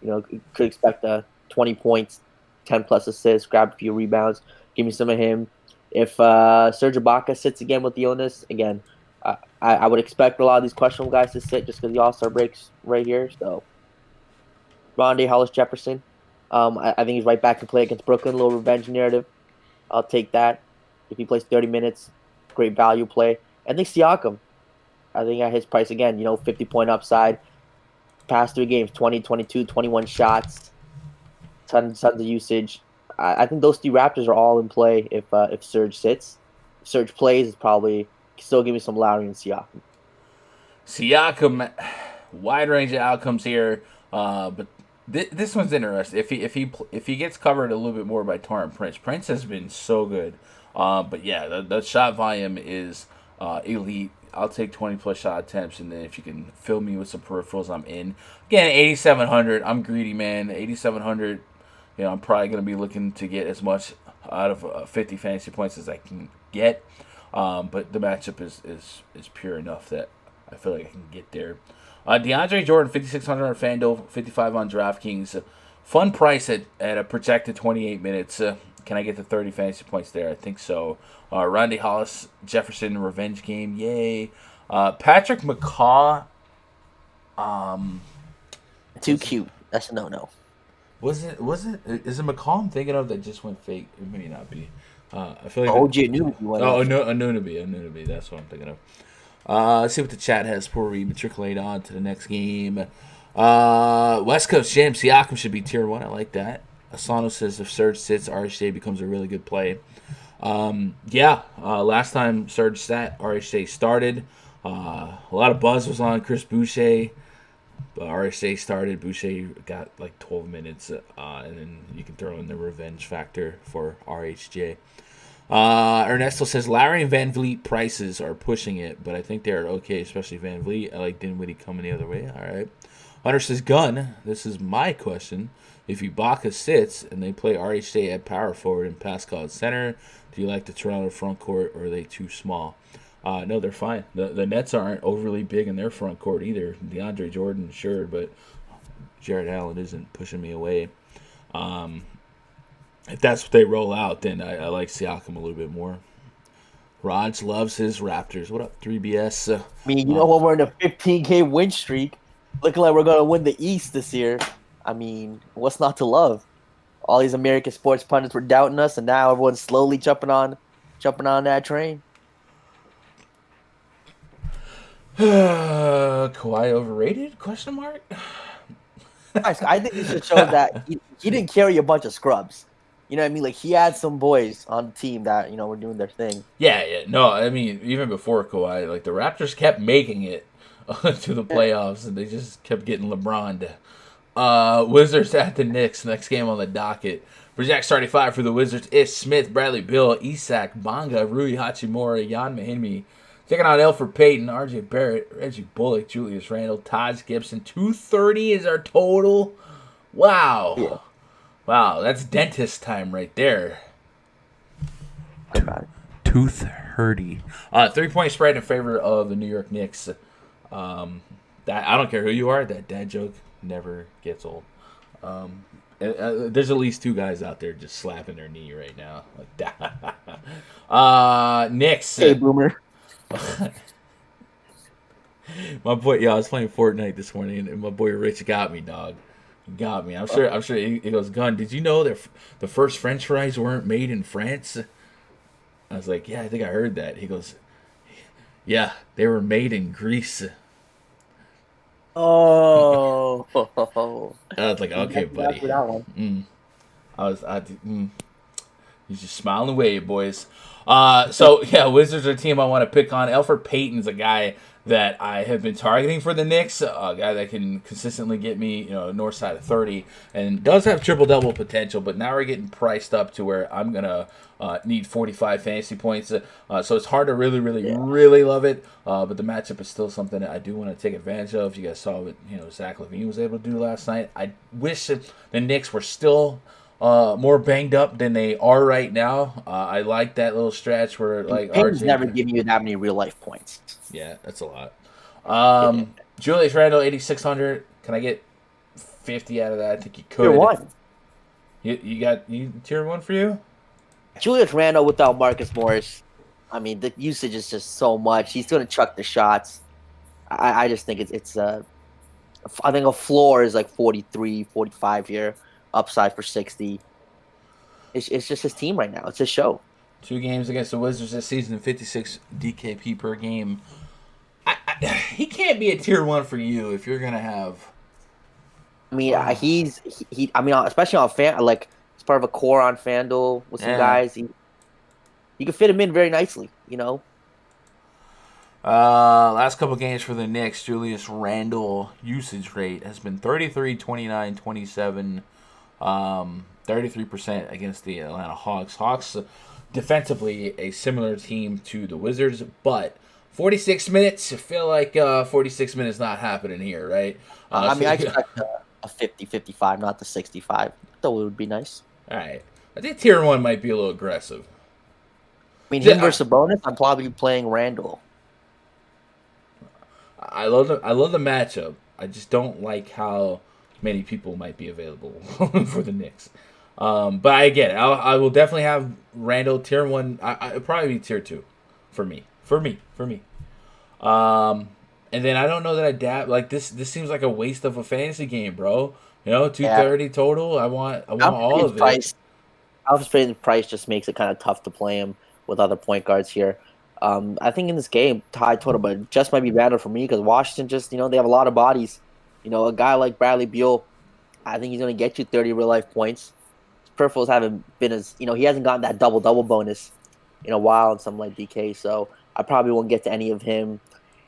Could expect 20 points, 10 plus assists, grab a few rebounds. Give me some of him. If Serge Ibaka sits again with the illness, again, I would expect a lot of these questionable guys to sit just because the All-Star breaks right here. So, Rondé Hollis-Jefferson, I think he's right back to play against Brooklyn. A little revenge narrative. I'll take that. If he plays 30 minutes, great value play. I think Siakam, I think at his price again, 50-point upside. Past 3 games, 20, 22, 21 shots, tons of usage. I think those 3 Raptors are all in play if Serge sits. If Serge plays, it's probably still give me some Lowry and Siakam. Siakam, wide range of outcomes here, but this one's interesting. If he gets covered a little bit more by Taurean Prince. Prince has been so good, but yeah, the shot volume is elite. I'll take 20 plus shot attempts, and then if you can fill me with some peripherals, I'm in. Again, 8,700. I'm greedy, man. 8,700. I'm probably going to be looking to get as much out of 50 fantasy points as I can get. But the matchup is pure enough that I feel like I can get there. DeAndre Jordan, 5,600 on FanDuel, 55 on DraftKings. Fun price at a projected 28 minutes. Can I get the 30 fantasy points there? I think so. Rondé Hollis-Jefferson revenge game. Yay. Patrick McCaw. Too cute. That's a no-no. Is it McCaw I'm thinking of that just went fake? It may not be. I feel like OG Anunoby. Anunoby. That's what I'm thinking of. Let's see what the chat has before we matriculate on to the next game. West Coast Jam, Siakam should be tier 1. I like that. Asano says if Serge sits, RHJ becomes a really good play. Last time Serge sat, RHJ started. A lot of buzz was on Chris Boucher. But RHJ started. Boucher got like 12 minutes. And then you can throw in the revenge factor for RHJ. Ernesto says Lowry and Van Vliet prices are pushing it, but I think they're okay, especially Van Vliet. I like Dinwiddie coming the other way. All right. Hunter says Gunn. This is my question. If Ibaka sits and they play RHJ at power forward and Pascal at center, do you like the Toronto front court or are they too small? No, they're fine. The Nets aren't overly big in their front court either. DeAndre Jordan, sure, but Jared Allen isn't pushing me away. If that's what they roll out, then I like Siakam a little bit more. Raj loves his Raptors. What up, 3BS? I mean, you know what? We're in a 15-game win streak. Looking like we're going to win the East this year. I mean, what's not to love? All these American sports pundits were doubting us, and now everyone's slowly jumping on that train. Kawhi overrated? Question mark. I think this just shows that he didn't carry a bunch of scrubs. You know what I mean? Like, he had some boys on the team that, were doing their thing. Yeah. No, I mean, even before Kawhi, like, the Raptors kept making it to the playoffs, and they just kept getting LeBron'd. Wizards at the Knicks. Next game on the docket. Project starting five for the Wizards. Ish Smith, Bradley Beal, Isak, Bonga, Rui Hachimura, Jan Mahinmi. Taking on Elfrid Payton, RJ Barrett, Reggie Bullock, Julius Randle, Taj Gibson. 230 is our total. Wow. Yeah. Wow, that's dentist time right there. 230. 3-point spread in favor of the New York Knicks. That I don't care who you are. That dad joke never gets old. There's at least two guys out there just slapping their knee right now like that. Knicks. Hey, Boomer. My boy, I was playing Fortnite this morning, and my boy Rich got me, dog. He got me. I'm sure. He goes, Gun, did you know that the first French fries weren't made in France? I was like, yeah, I think I heard that. He goes, yeah, they were made in Greece. Oh. I was like, okay, buddy. He's just smiling away, boys. So yeah, Wizards are a team I want to pick on. Elfrid Payton's a guy that I have been targeting for the Knicks, a guy that can consistently get me, north side of 30, and does have triple-double potential, but now we're getting priced up to where I'm going to need 45 fantasy points. So it's hard to really love it, but the matchup is still something that I do want to take advantage of. You guys saw what Zach LaVine was able to do last night. I wish the Knicks were still more banged up than they are right now. I like that little stretch where like Payton's never giving you that many real life points. Yeah, that's a lot. Julius Randle 8,600. Can I get 50 out of that? I think you could. Tier 1. You got tier 1 for you? Julius Randle without Marcus Morris. I mean, the usage is just so much. He's going to chuck the shots. I just think it's I think a floor is like 43, 45 here. Upside for 60. It's just his team right now. It's his show. 2 games against the Wizards this season, 56 DKP per game. He can't be a tier 1 for you if you're gonna have. I mean, he's especially on he's part of a core on FanDuel with some guys. He could fit him in very nicely, Last couple games for the Knicks, Julius Randle usage rate has been 33, 29, 27, 33% against the Atlanta Hawks. Hawks defensively a similar team to the Wizards, but 46 minutes, I feel like 46 minutes not happening here, right? I expect a 50, 55, not the 65. Though it would be nice. All right. I think tier 1 might be a little aggressive. I mean, him versus Sabonis, I'm probably playing Randle. I love the matchup. I just don't like how many people might be available for the Knicks. But I get it. I will definitely have Randle tier 1. It'll probably be tier 2 for me. And then I don't know that I dab like this. This seems like a waste of a fantasy game, bro. 230 total. I want all of it. Alpha's Payton's price just makes it kind of tough to play him with other point guards here. I think in this game, high total, but it just might be better for me because Washington just, they have a lot of bodies. A guy like Bradley Beal, I think he's going to get you 30 real life points. His peripherals haven't been as, he hasn't gotten that double bonus in a while and something like DK, so I probably won't get to any of him. And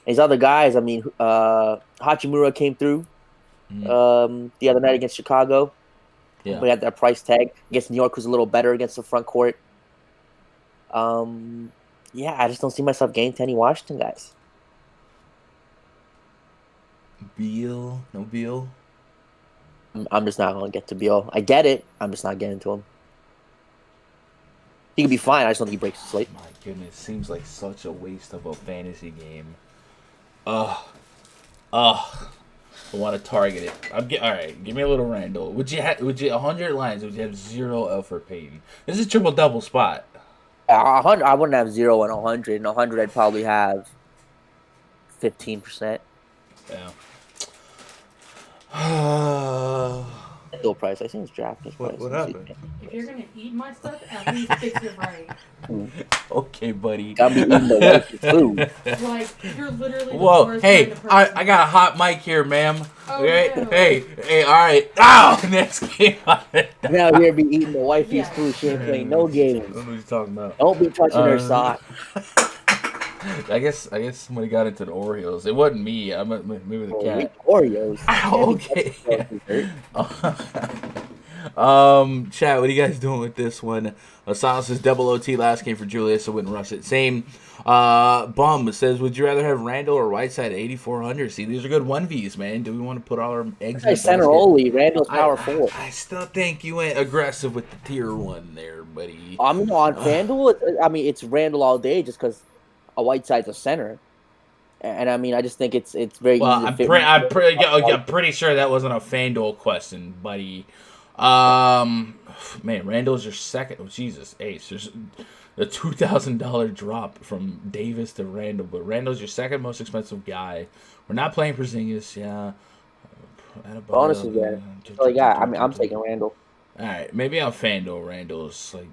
these other guys, I mean, Hachimura came through the other night against Chicago. Yeah. We had that price tag. Against New York, who's a little better against the front court. Yeah, I just don't see myself getting to any Washington guys. Beal? No Beal? I'm just not going to get to Beal. I get it. I'm just not getting to him. He could be fine. I just don't think he breaks the slate. My goodness, seems like such a waste of a fantasy game. Ugh. I want to target it. All right. Give me a little Randall. Would you 100 lines? Would you have 0 Elfrid Payton? This is a triple double spot. 100. I wouldn't have 0 and 100. And 100, I'd probably have 15%. Yeah. FanDuel price. I think it's DraftKings price. What happened? If you're gonna eat my stuff, at least fix it right. Okay, buddy. Gotta be eating the wife's food. Like you're literally. Whoa, the worst hey, kind of person. I got a hot mic here, ma'am. Oh, Okay, no. hey, all right. Ow, next game. Now here be eating the wifey's Yeah. food. She ain't playing no I games. don't know what you're talking about. Don't be touching her sock. I guess somebody got into the Orioles. It wasn't me. Maybe the cat. Oreos. Ow, okay. Chat, what are you guys doing with this one? Silas says double OT last game for Julius, so wouldn't rush it. Same. Bum says, would you rather have Randall or Whiteside at 8,400? See, these are good 1Vs, man. Do we want to put all our eggs in Hey, the center basket? only. Randall's power forward. I still think you went aggressive with the tier 1 there, buddy. I mean, on FanDuel, it's Randall all day just because a Whiteside's a center. And I mean, I just think it's very Well, easy to fit. I'm pretty sure that wasn't a FanDuel question, buddy. Man, Randall's your second. Oh, Jesus, Ace. There's a $2,000 drop from Davis to Randall, but Randall's your second most expensive guy. We're not playing Porzingis, yeah. Bonus again. So, yeah, I mean, I'm taking Randall. All right, maybe on FanDuel, Randall's like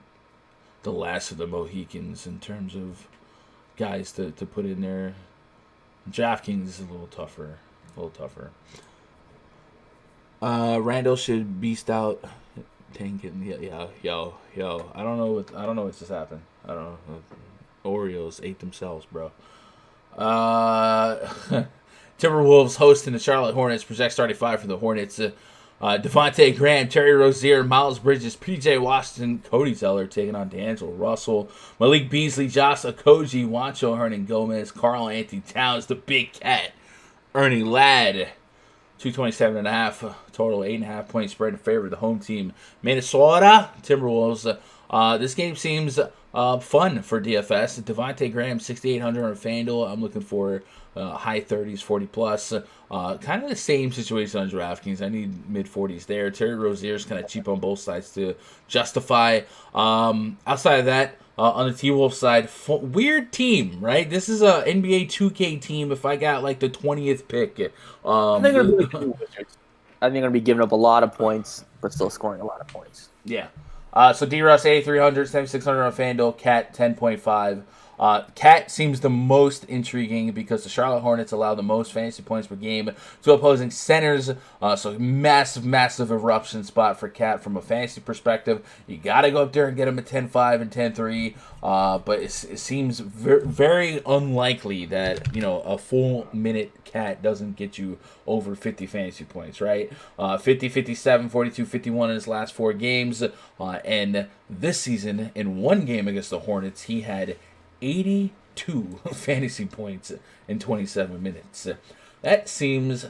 the last of the Mohicans in terms of guys to put in there. DraftKings is a little tougher. Randall should beast out. Tanking, yo. I don't know what just happened. I don't know. Orioles ate themselves, bro. Timberwolves hosting the Charlotte Hornets. Project starting 5 for the Hornets. Devontae Graham, Terry Rozier, Miles Bridges, P.J. Washington, Cody Zeller taking on D'Angelo Russell, Malik Beasley, Josh Okogie, Juancho Hernan-Gomez, Karl Anthony Towns, the Big Cat, Ernie Ladd. 227.5 total, 8.5 point spread in favor of the home team. Minnesota Timberwolves. This game seems fun for DFS. Devontae Graham, 6,800 on FanDuel. I'm looking for high 30s, 40 plus. Kind of the same situation on DraftKings. I need mid 40s there. Terry Rozier's kind of cheap on both sides to justify. Outside of that, on the T-Wolf side, weird team, right? This is a NBA 2K team. If I got like the 20th pick, I think they're going to be giving up a lot of points, but still scoring a lot of points. Yeah. So D-Russ 8,300, 7,600 on FanDuel. Cat 10.5. Cat seems the most intriguing because the Charlotte Hornets allow the most fantasy points per game to opposing centers. So massive eruption spot for Cat from a fantasy perspective. You got to go up there and get him at 10.5 and 10.3. But it seems very unlikely that, a full minute Cat doesn't get you over 50 fantasy points, right? 50, 57, 42, 51 in his last 4 games. And this season, in one game against the Hornets, he had 82 fantasy points in 27 minutes. That seems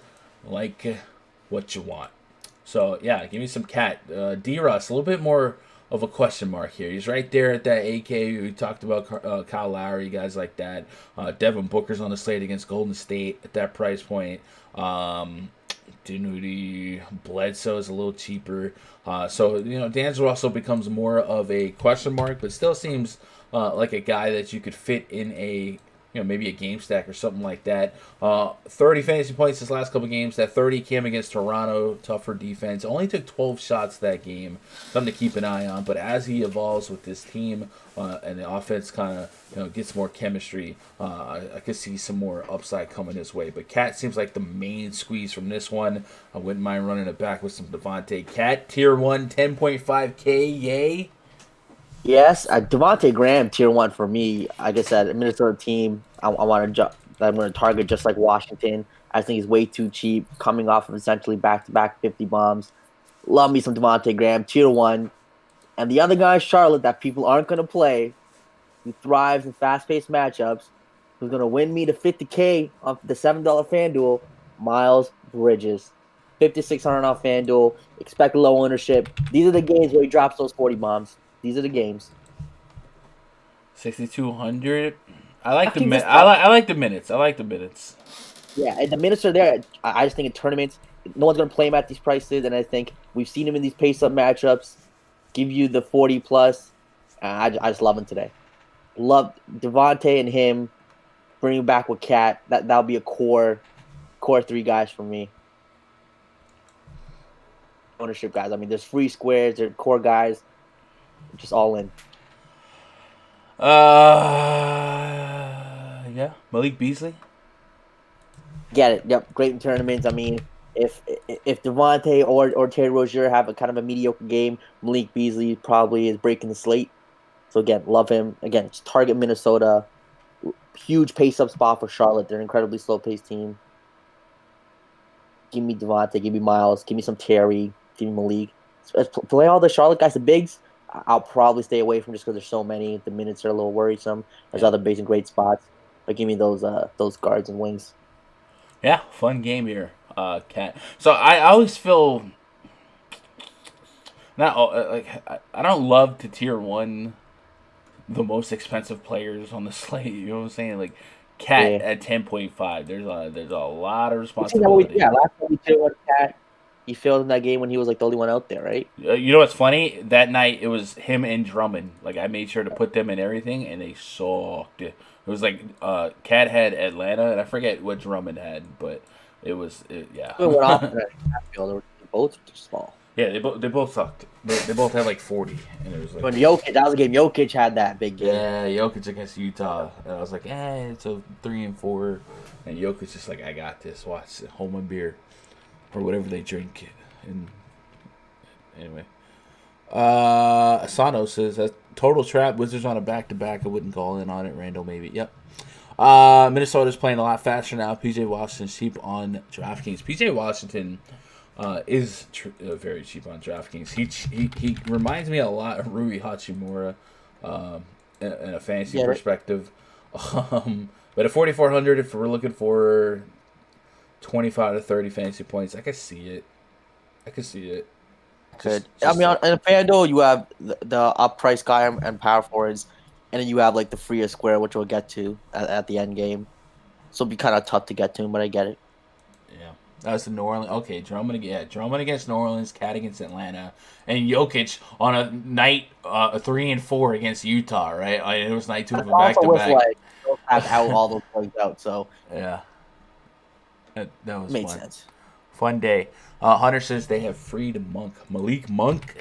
like what you want. So, yeah, give me some Cat. D-Russ, a little bit more of a question mark here. He's right there at that AK. We talked about Kyle Lowry, guys like that. Devin Booker's on the slate against Golden State at that price point. Dinwiddie, Bledsoe is a little cheaper. So, D'Angelo Russell becomes more of a question mark, but still seems like a guy that you could fit in a, maybe a game stack or something like that. 30 fantasy points his last couple games. That 30 came against Toronto, tougher defense. Only took 12 shots that game. Something to keep an eye on. But as he evolves with this team and the offense kind of gets more chemistry, I could see some more upside coming his way. But Cat seems like the main squeeze from this one. I wouldn't mind running it back with some Devontae. Cat, tier 1, 10.5K, yay. Yes, Devontae Graham, tier 1 for me. Like I said, a Minnesota team, I'm going to target just like Washington. I think he's way too cheap, coming off of essentially back-to-back 50 bombs. Love me some Devontae Graham, tier 1. And the other guy, Charlotte, that people aren't going to play, who thrives in fast-paced matchups, who's going to win me to 50K off the $7 FanDuel, Miles Bridges. 5,600 on FanDuel. Expect low ownership. These are the games where he drops those 40 bombs. These are the games. 6,200. I like the DraftKings is I like the minutes. I like the minutes. Yeah, and the minutes are there. I just think in tournaments, no one's going to play him at these prices, and I think we've seen him in these pace-up matchups give you the 40 plus. I just love him today. Love Devontae and him. Bring him back with Cat. That'll be a core three guys for me. Ownership guys. I mean, there's free squares. There's core guys. Just all in. Yeah, Malik Beasley. Get it. Yep. Great in tournaments. I mean, if Devontae or Terry Rozier have a kind of a mediocre game, Malik Beasley probably is breaking the slate. So again, love him. Again, just target Minnesota. Huge pace-up spot for Charlotte. They're an incredibly slow-paced team. Give me Devontae. Give me Miles. Give me some Terry. Give me Malik. Play all the Charlotte guys, the bigs. I'll probably stay away from just because there's so many. The minutes are a little worrisome. There's other bigs in great spots. But give me those guards and wings. Yeah, fun game here, Cat. So I always feel I don't love to tier one the most expensive players on the slate. You know what I'm saying? Like Cat at 10.5. There's a lot of responsibility. Last time we tier one Cat, he failed in that game when he was like the only one out there, right? You know what's funny? That night it was him and Drummond. Like I made sure to put them in everything, and they sucked. It was like Cat had Atlanta, and I forget what Drummond had, but it was yeah. It went off in that field. They both were small. Yeah, they both sucked. They both had like 40, and it was like when Jokic, that was a game. Jokic had that big game. Yeah, Jokic against Utah, and I was like, it's a 3-4, and Jokic just like, I got this. Watch, hold my beer, or whatever they drink. And anyway, Asano says that total trap. Wizards on a back-to-back. I wouldn't call in on it. Randall maybe. Yep. Minnesota's playing a lot faster now. PJ Washington's cheap on DraftKings. PJ Washington is very cheap on DraftKings. He reminds me a lot of Rui Hachimura in a fantasy perspective. But at 4,400, if we're looking for 25 to 30 fantasy points, I can see it. Good. I mean, in FanDuel, you have the up price guy and power forwards, and then you have like the freer square, which we'll get to at the end game. So it'll be kind of tough to get to, but I get it. Yeah. That's the New Orleans. Okay, Drummond against New Orleans, Cat against Atlanta, and Jokic on a night 3-4 against Utah. Right, it was night 2 of a back-to-back. Like, how all those plays out. So yeah, that was made fun. Sense. Fun day. Hunter says they have freed Malik Monk.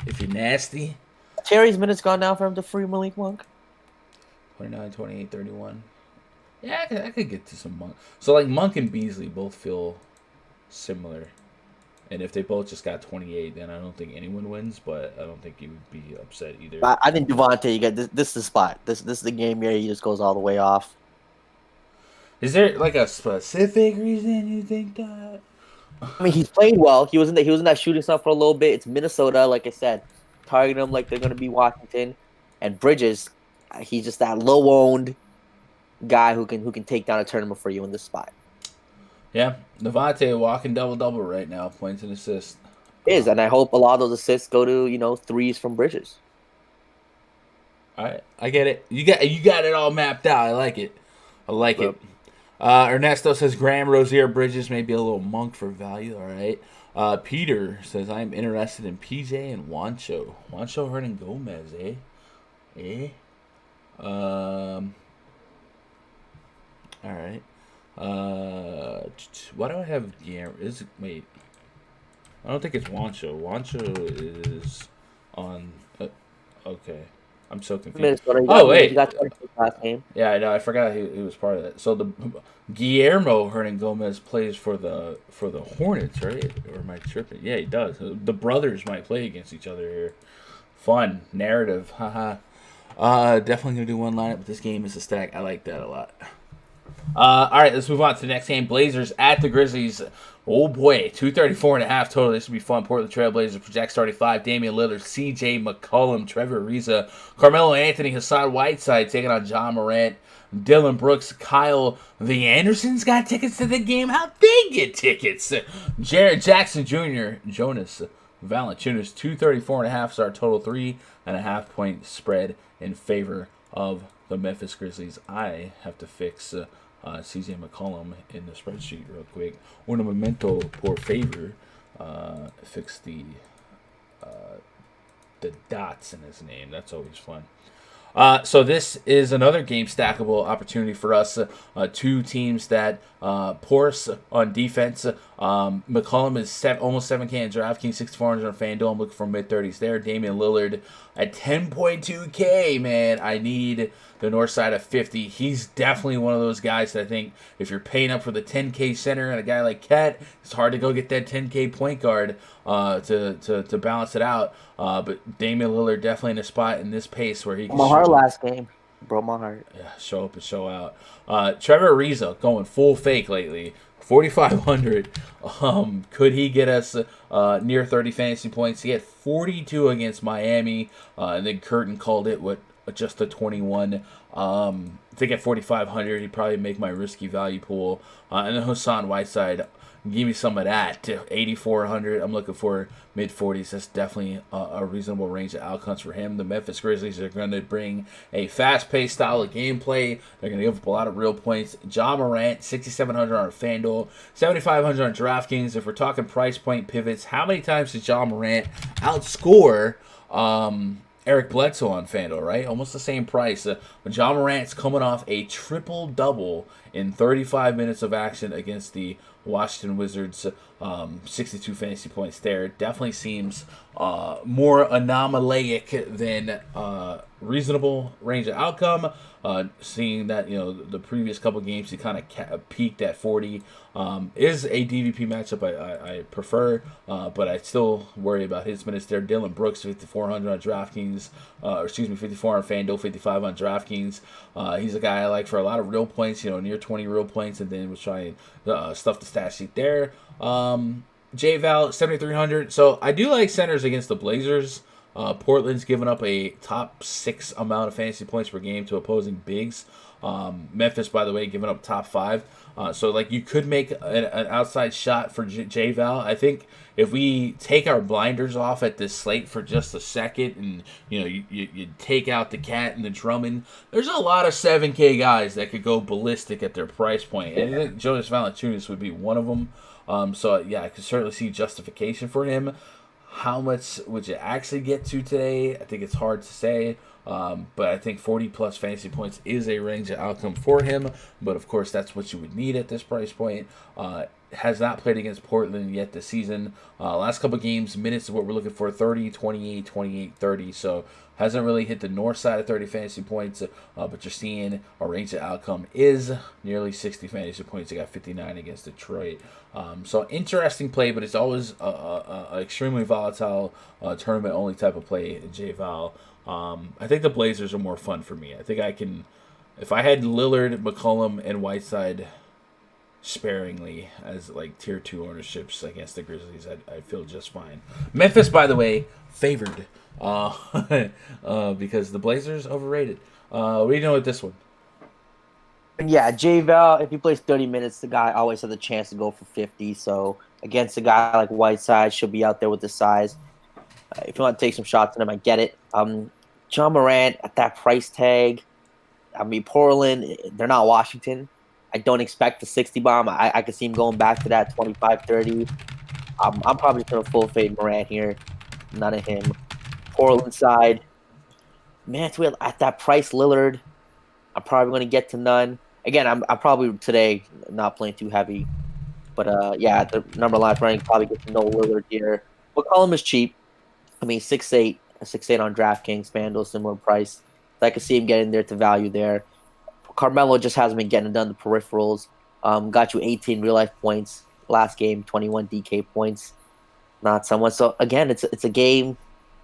If you're nasty. Terry's minutes gone now for him to free Malik Monk. 29, 28, 31. Yeah, I could get to some Monk. So, like, Monk and Beasley both feel similar. And if they both just got 28, then I don't think anyone wins, but I don't think you would be upset either. I think Devontae, you get this is the spot. This is the game where he just goes all the way off. Is there, like, a specific reason you think that? I mean, he's playing well. He was in that shooting stuff for a little bit. It's Minnesota, like I said. Targeting him like they're going to be Washington. And Bridges, he's just that low-owned guy who can take down a tournament for you in this spot. Yeah, Devontae walking double-double right now, points and assists. And I hope a lot of those assists go to, threes from Bridges. All right, I get it. You got it all mapped out. I like it. It. Ernesto says Graham, Rozier, Bridges may be a little Monk for value. All right. Peter says I'm interested in PJ and Juancho. Juancho Hernan-Gomez, All right. Why do I have Guillermo? Wait. I don't think it's Juancho. Juancho is on. Okay. I'm so confused. Wait. Yeah, I know. I forgot he was part of that. So the Guillermo Hernan-Gomez plays for the Hornets, right? Or am I tripping? Yeah, he does. The brothers might play against each other here. Fun narrative, haha. Definitely gonna do one lineup, but this game is a stack. I like that a lot. All right, let's move on to the next game. Blazers at the Grizzlies. Oh boy, 234.5 total. This should be fun. Portland Trailblazers project starting 5. Damian Lillard, C.J. McCollum, Trevor Ariza, Carmelo Anthony, Hassan Whiteside taking on John Morant, Dylan Brooks, Kyle. The Andersons got tickets to the game. How'd they get tickets? Jared Jackson Jr., Jonas Valanciunas, 234.5 start total, 3.5 point spread in favor of the Memphis Grizzlies. I have to fix CJ McCollum in the spreadsheet real quick. Un momento por favor. Fix the dots in his name. That's always fun. So this is another game stackable opportunity for us. Two teams that porous on defense. McCollum is almost 7K in DraftKings, 6,400 on FanDuel. I'm looking for mid-30s there. Damian Lillard at 10.2K, man. I need the north side of 50. He's definitely one of those guys that I think if you're paying up for the 10K center and a guy like Cat, it's hard to go get that 10K point guard to balance it out. But Damian Lillard definitely in a spot in this pace where he can My heart last game. Broke my heart. Yeah, show up and show out. Trevor Ariza going full fake lately. 4,500. Could he get us near 30 fantasy points? He had 42 against Miami, and then Curtin called it just a 21. I think at 4,500, he'd probably make my risky value pool. And then Hassan Whiteside, give me some of that to 8,400. I'm looking for mid-40s. That's definitely a reasonable range of outcomes for him. The Memphis Grizzlies are going to bring a fast-paced style of gameplay. They're going to give up a lot of real points. Ja Morant, 6,700 on FanDuel, 7,500 on DraftKings. If we're talking price point pivots, how many times did Ja Morant outscore Eric Bledsoe on FanDuel, right? Almost the same price. When Ja Morant's coming off a triple-double in 35 minutes of action against the Washington Wizards, 62 fantasy points there. Definitely seems more anomalaic than reasonable range of outcome. Seeing that, the previous couple games he kind of peaked at 40. Is a DVP matchup I prefer, but I still worry about his minutes there. Dylan Brooks, 5,400 on DraftKings, 54 on FanDuel, 55 on DraftKings. He's a guy I like for a lot of real points, near 20 real points, and then was trying to stuff the stat sheet there. J-Val, 7,300. So I do like centers against the Blazers. Portland's given up a top 6 amount of fantasy points per game to opposing bigs. Memphis, by the way, giving up top 5. So you could make an outside shot for J-Val. I think if we take our blinders off at this slate for just a second and, you take out the Cat and the Drummond, there's a lot of 7K guys that could go ballistic at their price point. And I think Jonas Valanciunas would be one of them. I could certainly see justification for him. How much would you actually get to today? I think it's hard to say. But I think 40-plus fantasy points is a range of outcome for him. But, of course, that's what you would need at this price point. Has not played against Portland yet this season. Last couple games, minutes is what we're looking for, 30, 28, 28, 30. So hasn't really hit the north side of 30 fantasy points. But you're seeing a range of outcome is nearly 60 fantasy points. They got 59 against Detroit. So interesting play, but it's always a extremely volatile tournament-only type of play, J-Val. I think the Blazers are more fun for me. I think I can, if I had Lillard, McCollum, and Whiteside sparingly as tier 2 ownerships against the Grizzlies, I'd feel just fine. Memphis, by the way, favored because the Blazers overrated. What do you know with this one? Yeah, J-Val, if he plays 30 minutes, the guy always has a chance to go for 50. So against a guy like Whiteside, she'll be out there with the size. If you want to take some shots at him, I get it. John Morant at that price tag. Portland, they're not Washington. I don't expect the 60 bomb. I could see him going back to that 25, 30. I'm probably going to full fade Morant here. None of him. Portland side. Man, at that price, Lillard, I'm probably going to get to none. Again, I'm probably today not playing too heavy. But, the number line running probably gets to no Lillard here. McCollum is cheap. 6'8", 6'8" on DraftKings, FanDuel, similar price. So I could see him getting there to value there. Carmelo just hasn't been getting done the peripherals. Got you 18 real life points last game, 21 DK points. Not someone. So again, it's a game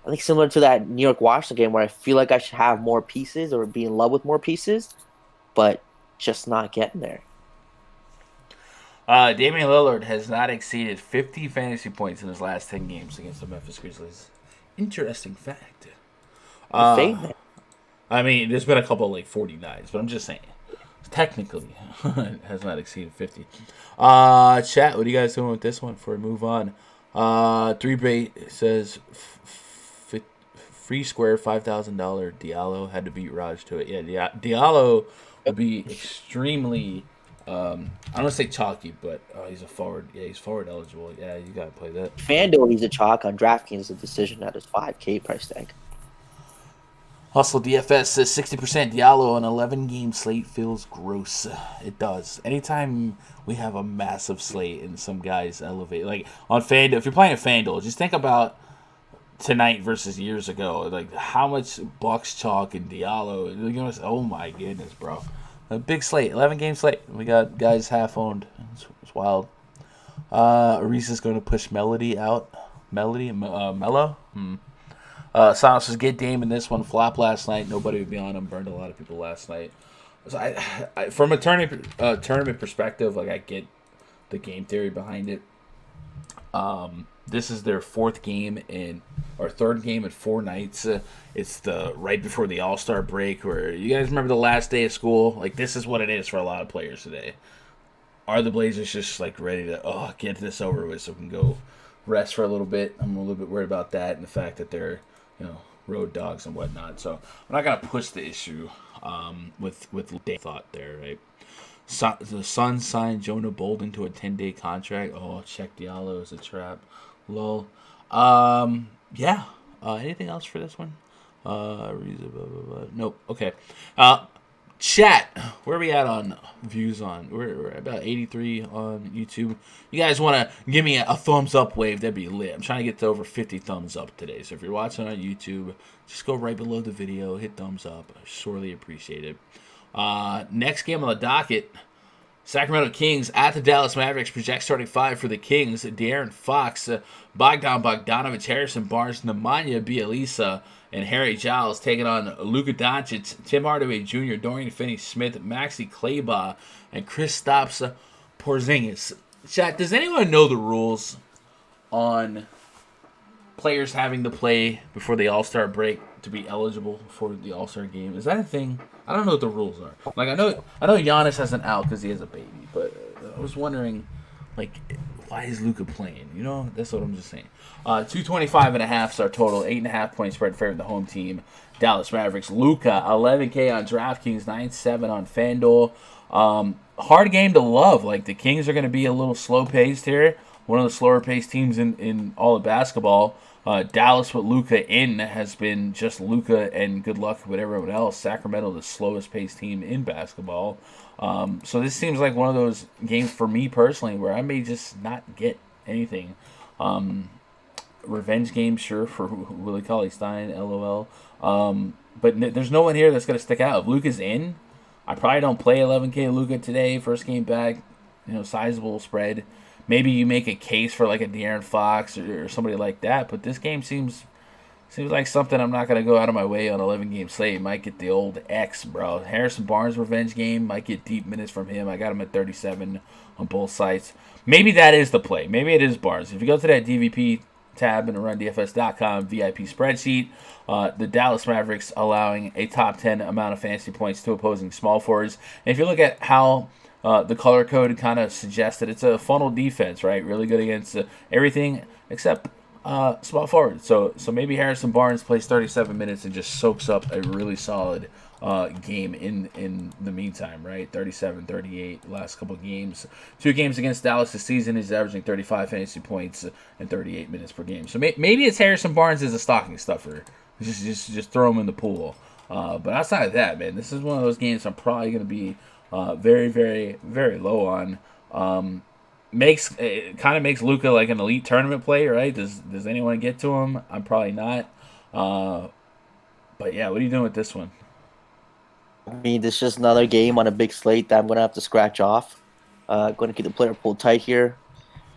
I think similar to that New York Washington game where I feel like I should have more pieces or be in love with more pieces, but just not getting there. Damian Lillard has not exceeded 50 fantasy points in his last 10 games against the Memphis Grizzlies. Interesting fact. There's been a couple of 49s, but I'm just saying. Technically, has not exceeded 50. Chat, what are you guys doing with this one before we move on? 3Bait says free square $5,000 Diallo had to beat Raj to it. Yeah, Diallo would be extremely. I don't want to say chalky, but he's a forward. Yeah, he's forward eligible. Yeah, you gotta play that. FanDuel, he's a chalk. On DraftKings, a decision at his 5K price tag. Hustle DFS says 60% Diallo on 11-game slate feels gross. It does. Anytime we have a massive slate and some guys elevate, like on FanDuel, if you're playing a FanDuel, just think about tonight versus years ago. Like how much Bucks chalk and Diallo. You're gonna say, oh my goodness, bro. A big slate, 11-game slate. We got guys half owned. It's wild. Reese going to push Melody out. Mello? Silence was good game in this one. Flop last night. Nobody would be on him. Burned a lot of people last night. So I from a tournament perspective, like I get the game theory behind it. This is their third game in 4 nights. It's the right before the All-Star break, where you guys remember the last day of school. Like this is what it is for a lot of players today. Are the Blazers just like ready to get this over with so we can go rest for a little bit? I'm a little bit worried about that and the fact that they're road dogs and whatnot. So I'm not gonna push the issue with thought there, right? The Suns signed Jonah Bolden to a 10-day contract. Oh, check Diallo as a trap. Lol. Yeah. Anything else for this one? Nope. Okay. Chat. Where are we at on views on? We're about 83 on YouTube. You guys want to give me a thumbs up wave? That'd be lit. I'm trying to get to over 50 thumbs up today. So if you're watching on YouTube, just go right below the video, hit thumbs up. I sorely appreciate it. Next game on the docket. Sacramento Kings at the Dallas Mavericks. Project starting 5 for the Kings. De'Aaron Fox, Bogdan Bogdanovic, Harrison Barnes, Nemanja Bjelica, and Harry Giles taking on Luka Doncic, Tim Hardaway Jr., Dorian Finney-Smith, Maxi Kleber, and Kristaps Porzingis. Chat, does anyone know the rules on players having to play before the All-Star break to be eligible for the All-Star game? Is that a thing? I don't know what the rules are. Like I know Giannis has an out because he has a baby, but I was wondering, like, why is Luka playing? That's what I'm just saying. 225.5 is our total. 8.5 point spread favored the home team, Dallas Mavericks. Luka 11K on DraftKings, 9.7 on FanDuel. Hard game to love. Like the Kings are going to be a little slow paced here. One of the slower paced teams in all of basketball. Dallas with Luka in has been just Luka and good luck with everyone else. Sacramento, the slowest paced team in basketball. So this seems like one of those games for me personally where I may just not get anything. Revenge game, sure, for Willie Cauley-Stein, LOL. But there's no one here that's going to stick out. If Luka's in, I probably don't play 11K Luka today. First game back, sizable spread. Maybe you make a case for like a De'Aaron Fox or somebody like that, but this game seems like something I'm not going to go out of my way on 11-game slate. Might get the old X, bro. Harrison Barnes revenge game. Might get deep minutes from him. I got him at 37 on both sites. Maybe that is the play. Maybe it is Barnes. If you go to that DVP tab in the RunDFS.com VIP spreadsheet, the Dallas Mavericks allowing a top 10 amount of fantasy points to opposing small forwards. And if you look at how the color code kind of suggests that it's a funnel defense, right? Really good against everything except small forward. So maybe Harrison Barnes plays 37 minutes and just soaks up a really solid game in the meantime, right? 37, 38 last couple games. 2 games against Dallas this season. He's averaging 35 fantasy points and 38 minutes per game. So maybe it's Harrison Barnes as a stocking stuffer. Just throw him in the pool. But outside of that, man, this is one of those games I'm probably going to be very, very, very low on. It kind of makes Luka like an elite tournament play, right? Does anyone get to him? I'm probably not. But yeah, what are you doing with this one? I mean, this is just another game on a big slate that I'm going to have to scratch off. Going to keep the player pool tight here.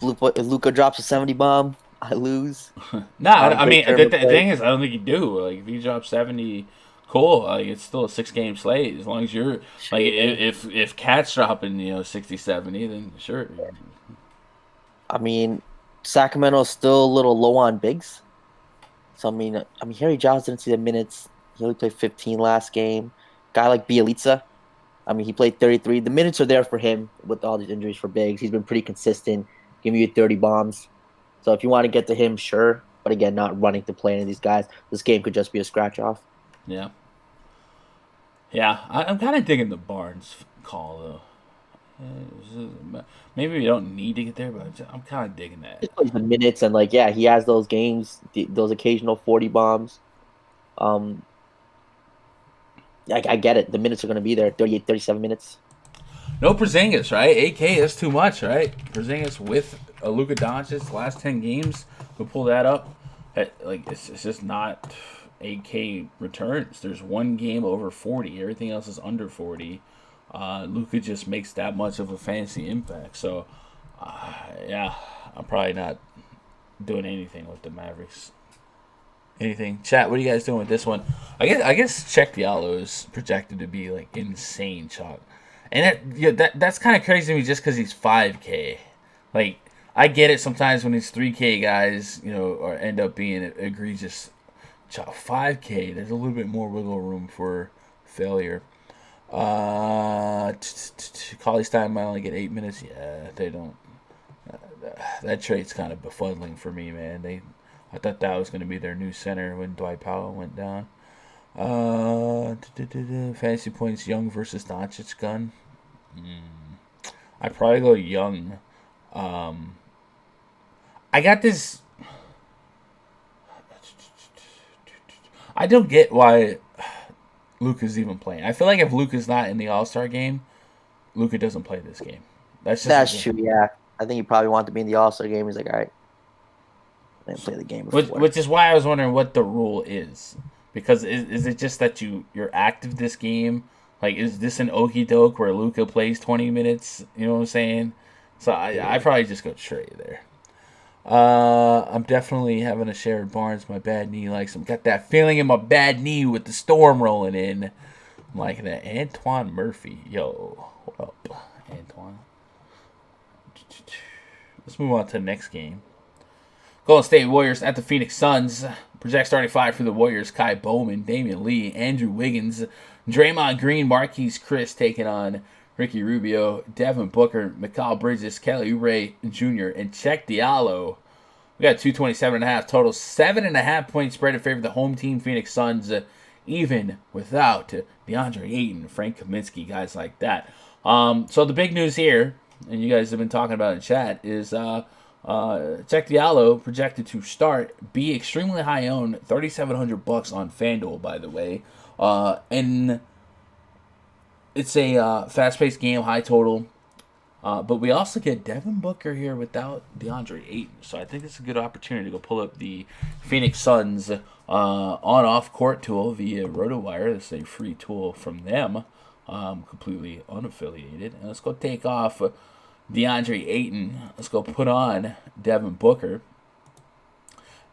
If Luka drops a 70 bomb, I lose. I mean, the thing is, I don't think you do. Like, if you drop 70, cool. Like, it's still a 6-game slate. As long as you're, like, if Cat's dropping, 60, 70, then sure. I mean, Sacramento's still a little low on bigs. So, I mean, Harry Giles didn't see the minutes. He only played 15 last game. Guy like Bjelica, I mean, he played 33. The minutes are there for him with all these injuries for bigs. He's been pretty consistent, giving you 30 bombs. So if you want to get to him, sure. But again, not running to play any of these guys. This game could just be a scratch off. Yeah. Yeah, I'm kind of digging the Barnes call, though. Maybe we don't need to get there, but I'm kind of digging that. Just plays the minutes and he has those games, those occasional 40 bombs. I get it. The minutes are going to be there. 38, 37 minutes. No Porzingis, right? 8K, that's too much, right? Porzingis with Luka Doncic, last 10 games, we'll pull that up. It's just not 8K returns. There's one game over 40. Everything else is under 40. Luka just makes that much of a fantasy impact. So, yeah, I'm probably not doing anything with the Mavericks. Anything? Chat, what are you guys doing with this one? I guess Check Diallo is projected to be like insane, Chuck. And that's kind of crazy to me just because he's 5K. Like, I get it sometimes when these 3K guys, or end up being egregious. 5K, there's a little bit more wiggle room for failure. Cauley Stein might only get 8 minutes. Yeah, they don't. That trade's kind of befuddling for me, man. I thought that was going to be their new center when Dwight Powell went down. Fantasy points, Young versus Doncic gun. I'd probably go Young. I got this. I don't get why Luka's even playing. I feel like if Luka's not in the All-Star game, Luka doesn't play this game. That's true, yeah. I think he probably wanted to be in the All-Star game. He's like, all right. I didn't play the game before. Which is why I was wondering what the rule is. Because is it just that you're active this game? Like, is this an okie doke where Luka plays 20 minutes? You know what I'm saying? So I probably just go Trey there. I'm definitely having a shared Barnes. My bad knee likes him. Got that feeling in my bad knee with the storm rolling in. I'm liking that. Antoine Murphy. Yo, what up, Antoine? Let's move on to the next game. Golden State Warriors at the Phoenix Suns. Project starting five for the Warriors: Kai Bowman, Damian Lee, Andrew Wiggins, Draymond Green, Marquise Chris taking on Ricky Rubio, Devin Booker, Mikal Bridges, Kelly Oubre Jr., and Check Diallo. We got 227.5 total, 7.5 point spread in favor of the home team Phoenix Suns, even without DeAndre Ayton, Frank Kaminsky, guys like that. So the big news here, and you guys have been talking about in chat, is Check Diallo projected to start, be extremely high owned, $3,700 on FanDuel, by the way, and it's a fast-paced game, high total. But we also get Devin Booker here without DeAndre Ayton. So I think it's a good opportunity to go pull up the Phoenix Suns on-off court tool via RotoWire. This is a free tool from them, completely unaffiliated. And let's go take off DeAndre Ayton. Let's go put on Devin Booker.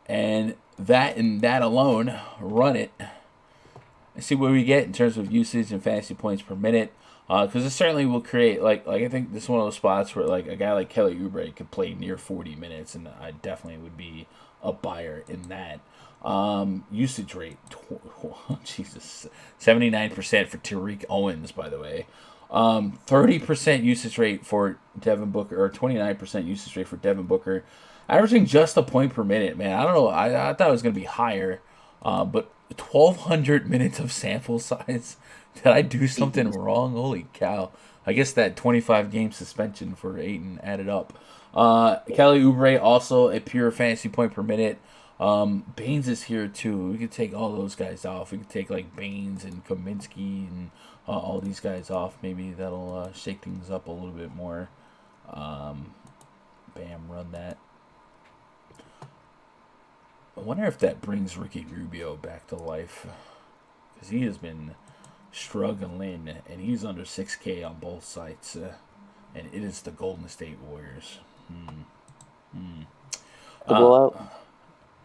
And that alone, run it. And see what we get in terms of usage and fantasy points per minute. Because it certainly will create, like I think this is one of those spots where like a guy like Kelly Oubre could play near 40 minutes, and I definitely would be a buyer in that. Usage rate, Jesus, 79% for Tariq Owens, by the way. 30% usage rate for Devin Booker, or 29% usage rate for Devin Booker, averaging just a point per minute. Man, I don't know. I thought it was going to be higher, but 1,200 minutes of sample size. Did I do something wrong? Holy cow. I guess that 25-game suspension for Ayton added up. Kelly Oubre, also a pure fantasy point per minute. Baines is here, too. We could take all those guys off. We could take, like, Baines and Kaminsky and all these guys off. Maybe that'll shake things up a little bit more. Bam, run that. I wonder if that brings Ricky Rubio back to life. Because he has been struggling, and he's under 6K on both sites. And it is the Golden State Warriors.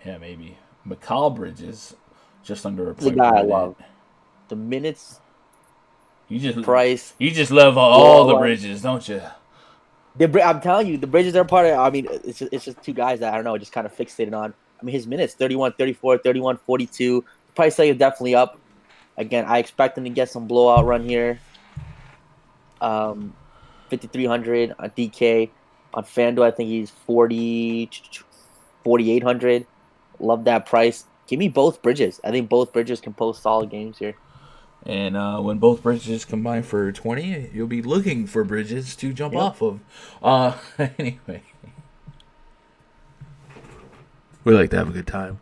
Yeah, maybe. Mikal Bridges, just under a point. The guy I love. The minutes, price. You just love all the Bridges, don't you? I'm telling you, the Bridges are part of. I mean, it's just two guys that I don't know, just kind of fixated on. I mean, his minutes 31, 34, 31, 42. Price tag is definitely up. Again, I expect him to get some blowout run here. 5,300 on DK. On FanDuel, I think he's 4,800. Love that price. Give me both Bridges. I think both Bridges can post solid games here. And when both Bridges combine for 20, you'll be looking for Bridges to jump Yep. off of. Anyway, we like to have a good time.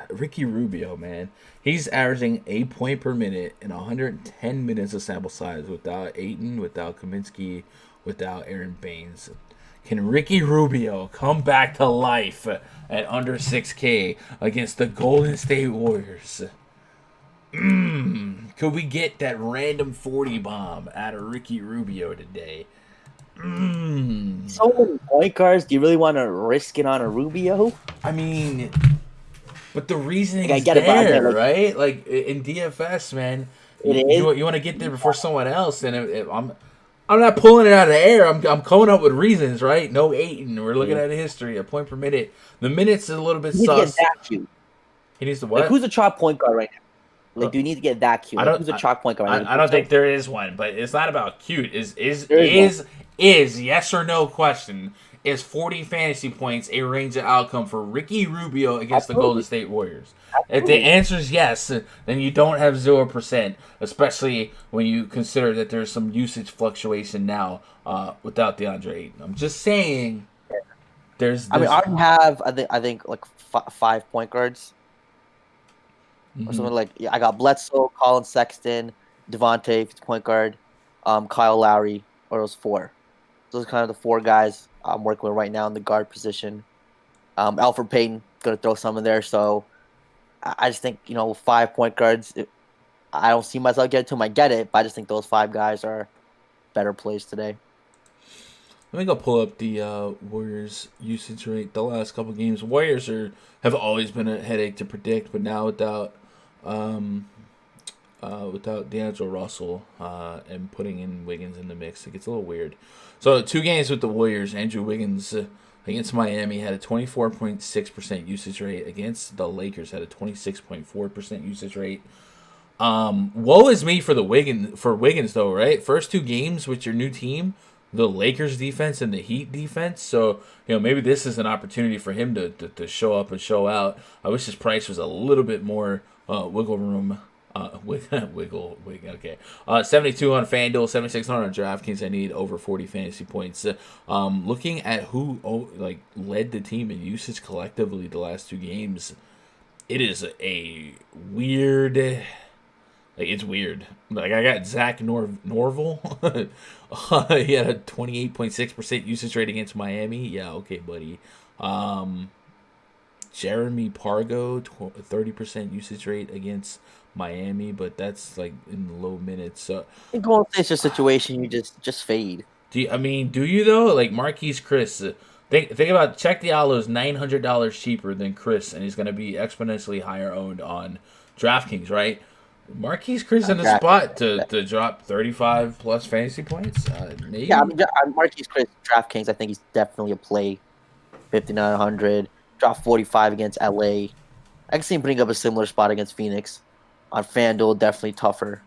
Ricky Rubio, man. He's averaging a point per minute in 110 minutes of sample size without Ayton, without Kaminsky, without Aaron Baines. Can Ricky Rubio come back to life at under 6K against the Golden State Warriors? Could we get that random 40 bomb out of Ricky Rubio today? So many point guards. Do you really want to risk it on a Rubio? I mean, but the reasoning I is get it, but I there, get, like- right? Like in DFS, man, It you is. want to get there before someone else, and I'm not pulling it out of the air. I'm coming up with reasons, right? No Ayton. We're looking at a history, a point per minute. The minutes is a little bit You need to get sus. that cute. He needs to what? Like, who's a chalk point guard right now? Like, do you need to get that cute? I Like, don't- who's a chalk point guard? I don't think there is one, but it's not about cute. There Is yes or no question. Is 40 fantasy points a range of outcome for Ricky Rubio against the Golden State Warriors? If the answer is yes, then you don't have 0%, especially when you consider that there's some usage fluctuation now without DeAndre Ayton. I'm just saying there's I mean, I already have, I think like 5 point guards. Or something like, I got Bledsoe, Colin Sexton, Devontae, if it's point guard, Kyle Lowry, or those 4. Those are kind of the 4 guys I'm working with right now in the guard position. Alfred Payton, going to throw some in there. So I just think, 5 point guards, I don't see myself getting to them. I get it, but I just think those 5 guys are better plays today. Let me go pull up the Warriors usage rate the last couple games. Warriors have always been a headache to predict, but now without D'Angelo Russell and putting in Wiggins in the mix, it gets a little weird. So 2 games with the Warriors, Andrew Wiggins against Miami had a 24.6% usage rate. Against the Lakers had a 26.4% usage rate. Woe is me for Wiggins though, right? First 2 games with your new team, the Lakers defense and the Heat defense. So, maybe this is an opportunity for him to show up and show out. I wish his price was a little bit more wiggle room. Okay. 72 on FanDuel, 7,600 on DraftKings. I need over 40 fantasy points. Looking at who led the team in usage collectively the last 2 games, it is a weird. It's weird. I got Zach Norville. He had a 28.6% usage rate against Miami. Yeah, okay, buddy. Jeremy Pargo, 30% usage rate against Miami, but that's in low minutes. So I think Golden State's a situation you just fade. do you though? Like Marquise Chris. Think about Check Diallo's $900 cheaper than Chris, and he's going to be exponentially higher owned on DraftKings, right? Marquise Chris in the spot to drop 35 plus fantasy points. Maybe. Yeah, Marquise Chris, DraftKings, I think he's definitely a play. 5,900, drop 45 against LA. I can see him putting up a similar spot against Phoenix. On FanDuel, definitely tougher.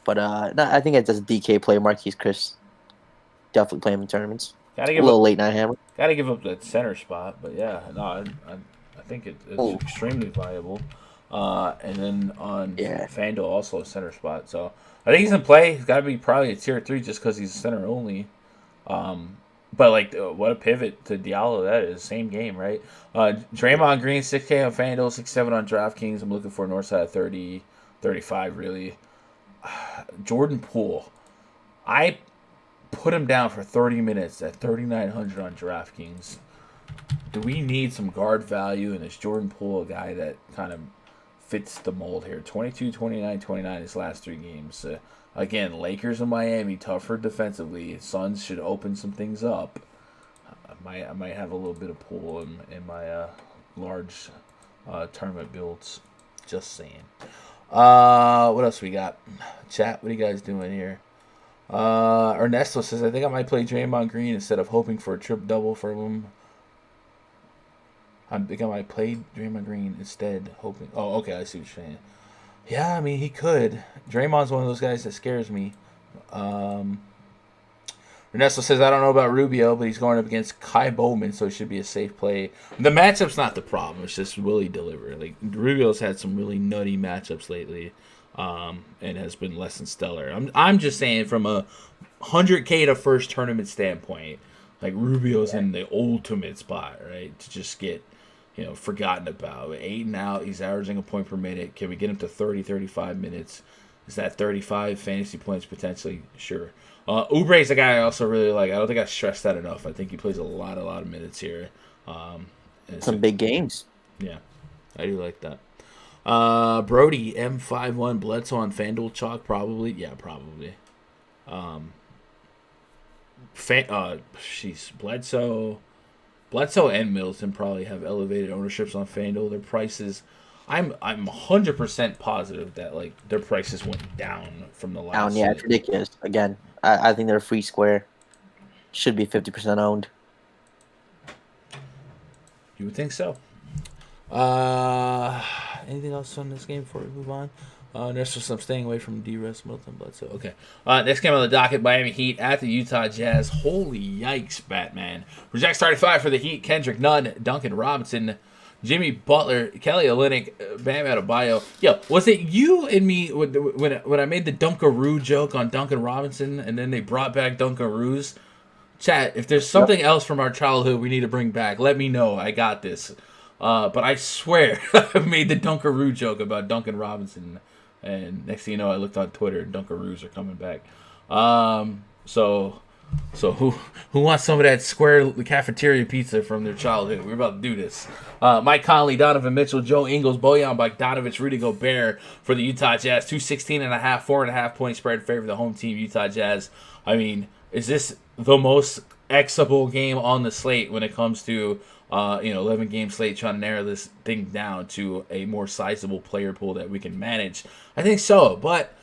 But I think it's just a DK play. Marquise Chris, definitely play him in tournaments. A little late night hammer. Gotta give up that center spot, but yeah, no, I think it's extremely viable. And then on FanDuel also a center spot. So I think he's in play. He's got to be probably a tier 3 just because he's a center only. But what a pivot to Diallo that is. Same game, right? Draymond Green, 6K on FanDuel, 6-7 on DraftKings. I'm looking for a north side of 30, 35 really. Jordan Poole. I put him down for 30 minutes at 3,900 on DraftKings. Do we need some guard value? And is Jordan Poole a guy that kind of fits the mold here? 22, 29, 29 his last 3 games. Again, Lakers and Miami tougher defensively. Suns should open some things up. I might have a little bit of Poole in my large tournament builds. Just saying. What else we got? Chat, what are you guys doing here? Ernesto says, I think I might play Draymond Green instead of hoping for a triple double from him. I think I might play Draymond Green instead, hoping. Oh, okay, I see what you're saying. Yeah, I mean, he could. Draymond's one of those guys that scares me. Ernesto says, I don't know about Rubio, but he's going up against Kai Bowman, so it should be a safe play. The matchup's not the problem. It's just will he deliver? Like, Rubio's had some really nutty matchups lately, and has been less than stellar. I'm just saying from a 100K to first tournament standpoint, like, Rubio's in the ultimate spot, right, to just get, forgotten about. 8 and out, he's averaging a point per minute. Can we get him to 30, 35 minutes? Is that 35 fantasy points potentially? Sure. Oubre's a guy I also really like. I don't think I stressed that enough. I think he plays a lot of minutes here. Some big games. Yeah, I do like that. Brody, M51, Bledsoe on FanDuel chalk, probably. Yeah, probably. Bledsoe and Middleton probably have elevated ownerships on FanDuel. Their prices, I'm 100% positive that like their prices went down from the last. Yeah, it's ridiculous. Again, I think they're a free square. Should be 50% owned. You would think so. Anything else on this game before we move on? There's just some staying away from D-Rest, Middleton, Bledsoe. Okay. Next game on the docket, Miami Heat at the Utah Jazz. Holy yikes, Batman. Rejects 35 for the Heat. Kendrick Nunn, Duncan Robinson, Jimmy Butler, Kelly Olynyk, Bam Adebayo. Yo, was it you and me when I made the Dunkaroo joke on Duncan Robinson and then they brought back Dunkaroos? Chat, if there's something else from our childhood we need to bring back, let me know. I got this. But I swear I made the Dunkaroo joke about Duncan Robinson. And next thing you know, I looked on Twitter and Dunkaroos are coming back. So who wants some of that square cafeteria pizza from their childhood? We're about to do this. Mike Conley, Donovan Mitchell, Joe Ingles, Bojan Bogdanovic, Rudy Gobert for the Utah Jazz. 216.5, 4.5 point spread in favor of the home team, Utah Jazz. I mean, is this the most Xable game on the slate when it comes to 11-game slate, trying to narrow this thing down to a more sizable player pool that we can manage? I think so, but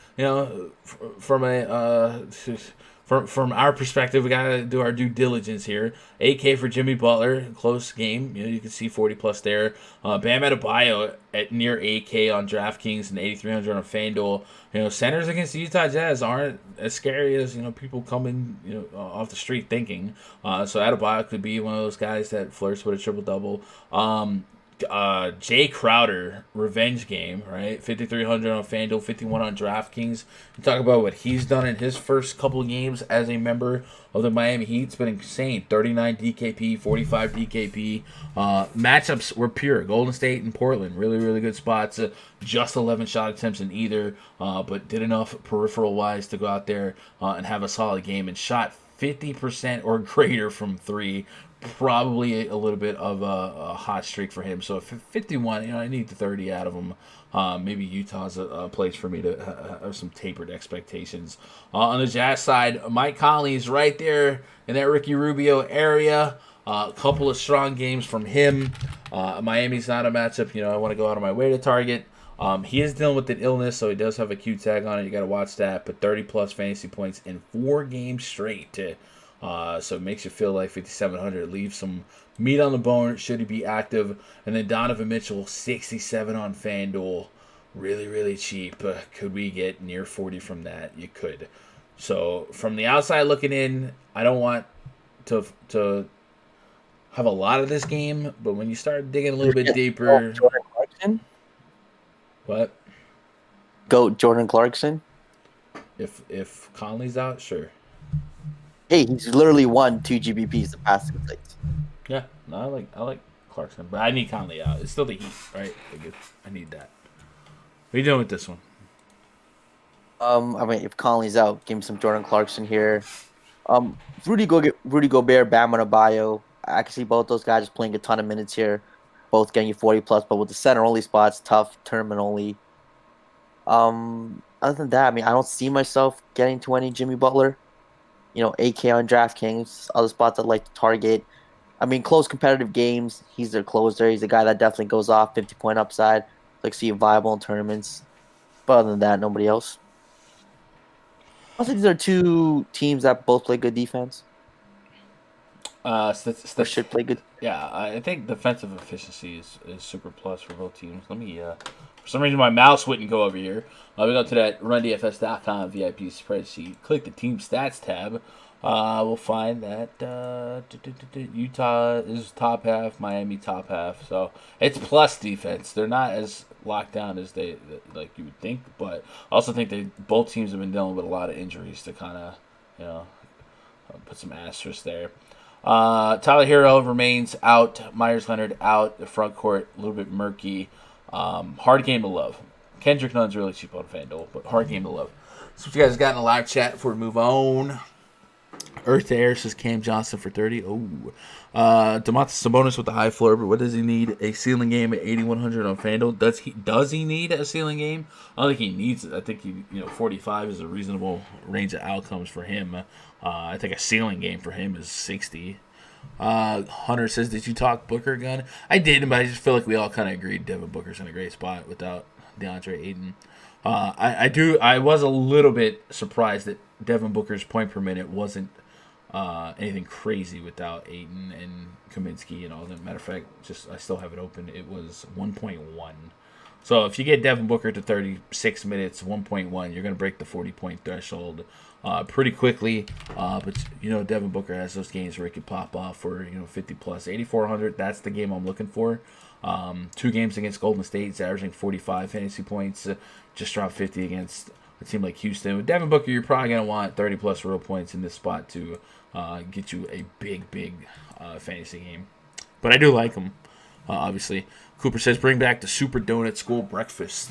from our perspective, we gotta do our due diligence here. 8K for Jimmy Butler, close game. You can see 40+ there. Bam Adebayo at near 8K on DraftKings and 8,300 on FanDuel. Centers against the Utah Jazz aren't as scary as people coming off the street thinking. So Adebayo could be one of those guys that flirts with a triple double. Jay Crowder revenge game, right? 5,300 on FanDuel, 51 on DraftKings. You talk about what he's done in his first couple of games as a member of the Miami Heat. It's been insane. 39 DKP, 45 DKP. Matchups were pure. Golden State and Portland, really, really good spots. Just 11 shot attempts in either, but did enough peripheral-wise to go out there and have a solid game and shot 50% or greater from three. Probably a little bit of a hot streak for him. So 51, I need the 30 out of him. Maybe Utah's a place for me to have some tapered expectations. On the Jazz side, Mike Conley's right there in that Ricky Rubio area. A couple of strong games from him. Miami's not a matchup, I want to go out of my way to target. He is dealing with an illness, so he does have a Q tag on it. You got to watch that. But 30+ fantasy points in 4 games straight. So it makes you feel like 5,700. Leaves some meat on the bone should he be active. And then Donovan Mitchell, 67 on FanDuel. Really, really cheap. Could we get near 40 from that? You could. So from the outside looking in, I don't want to have a lot of this game. But when you start digging a little bit deeper... Jordan Clarkson? What? Goat Jordan Clarkson? If Conley's out, sure. Hey, he's literally won 2 GBPs the past 2 nights. Yeah, no, I like Clarkson, but I need Conley out. It's still the Heat, right? I need that. What are you doing with this one? If Conley's out, give me some Jordan Clarkson here. Rudy Gobert, Bam Adebayo. I can see both those guys just playing a ton of minutes here, both getting you 40+. But with the center only spots, tough tournament only. Other than that, I don't see myself getting to any Jimmy Butler. 8K on DraftKings, other spots I'd like to target. Close competitive games, he's their closer. He's a guy that definitely goes off, 50-point upside. Like, see him viable in tournaments. But other than that, nobody else. Also, these are 2 teams that both play good defense. Should play good. Yeah, I think defensive efficiency is super plus for both teams. Let me, for some reason my mouse wouldn't go over here. We go to that RunDFS.com VIP spreadsheet. Click the team stats tab. We'll find that Utah is top half, Miami top half. So it's plus defense. They're not as locked down as they like you would think, but I also think both teams have been dealing with a lot of injuries to kind of put some asterisks there. Tyler Hero remains out. Myers Leonard out. The front court a little bit murky. Hard game to love. Kendrick Nunn's really cheap on FanDuel, but hard game to love. So what you guys got in the live chat before we move on? Earth to Air says Cam Johnson for 30. Oh. Domantas Sabonis with the high floor, but what does he need? A ceiling game at 8,100 on FanDuel. Does he need a ceiling game? I don't think he needs it. I think 45 is a reasonable range of outcomes for him. I think a ceiling game for him is 60. Hunter says, did you talk Booker gun? I did, but I just feel like we all kind of agreed Devin Booker's in a great spot without DeAndre Ayton. I was a little bit surprised that Devin Booker's point per minute wasn't anything crazy without Ayton and Kaminsky and all that. Matter of fact, I still have it open. It was 1.1. So if you get Devin Booker to 36 minutes, 1.1, you're going to break the 40-point threshold pretty quickly. But Devin Booker has those games where he could pop off for 50 plus, 8,400. That's the game I'm looking for. 2 games against Golden State, he's averaging 45 fantasy points. Just dropped 50 against a team like Houston. With Devin Booker, you're probably going to want 30 plus real points in this spot to get you a big fantasy game. But I do like him, obviously. Cooper says, bring back the Super Donut School breakfast.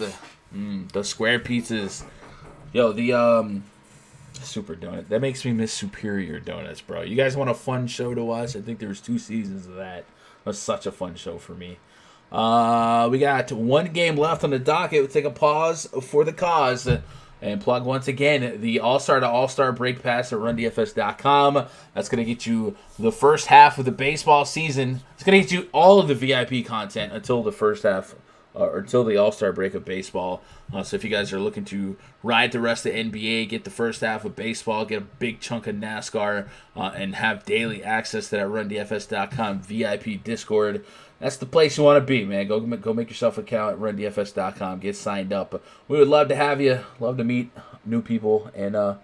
The square pizzas. Yo, the Super Donut. That makes me miss Superior Donuts, bro. You guys want a fun show to watch? I think there was 2 seasons of that. It was such a fun show for me. We got 1 game left on the docket. We'll take a pause for the cause and plug once again the All-Star to All-Star Break Pass at RunDFS.com. That's going to get you the first half of the baseball season. It's going to get you all of the VIP content until the first half or until the All-Star break of baseball. So if you guys are looking to ride the rest of the NBA, get the first half of baseball, get a big chunk of NASCAR, and have daily access to that RunDFS.com VIP Discord, that's the place you want to be, man. Go make yourself an account at RunDFS.com. Get signed up. We would love to have you. Love to meet new people. And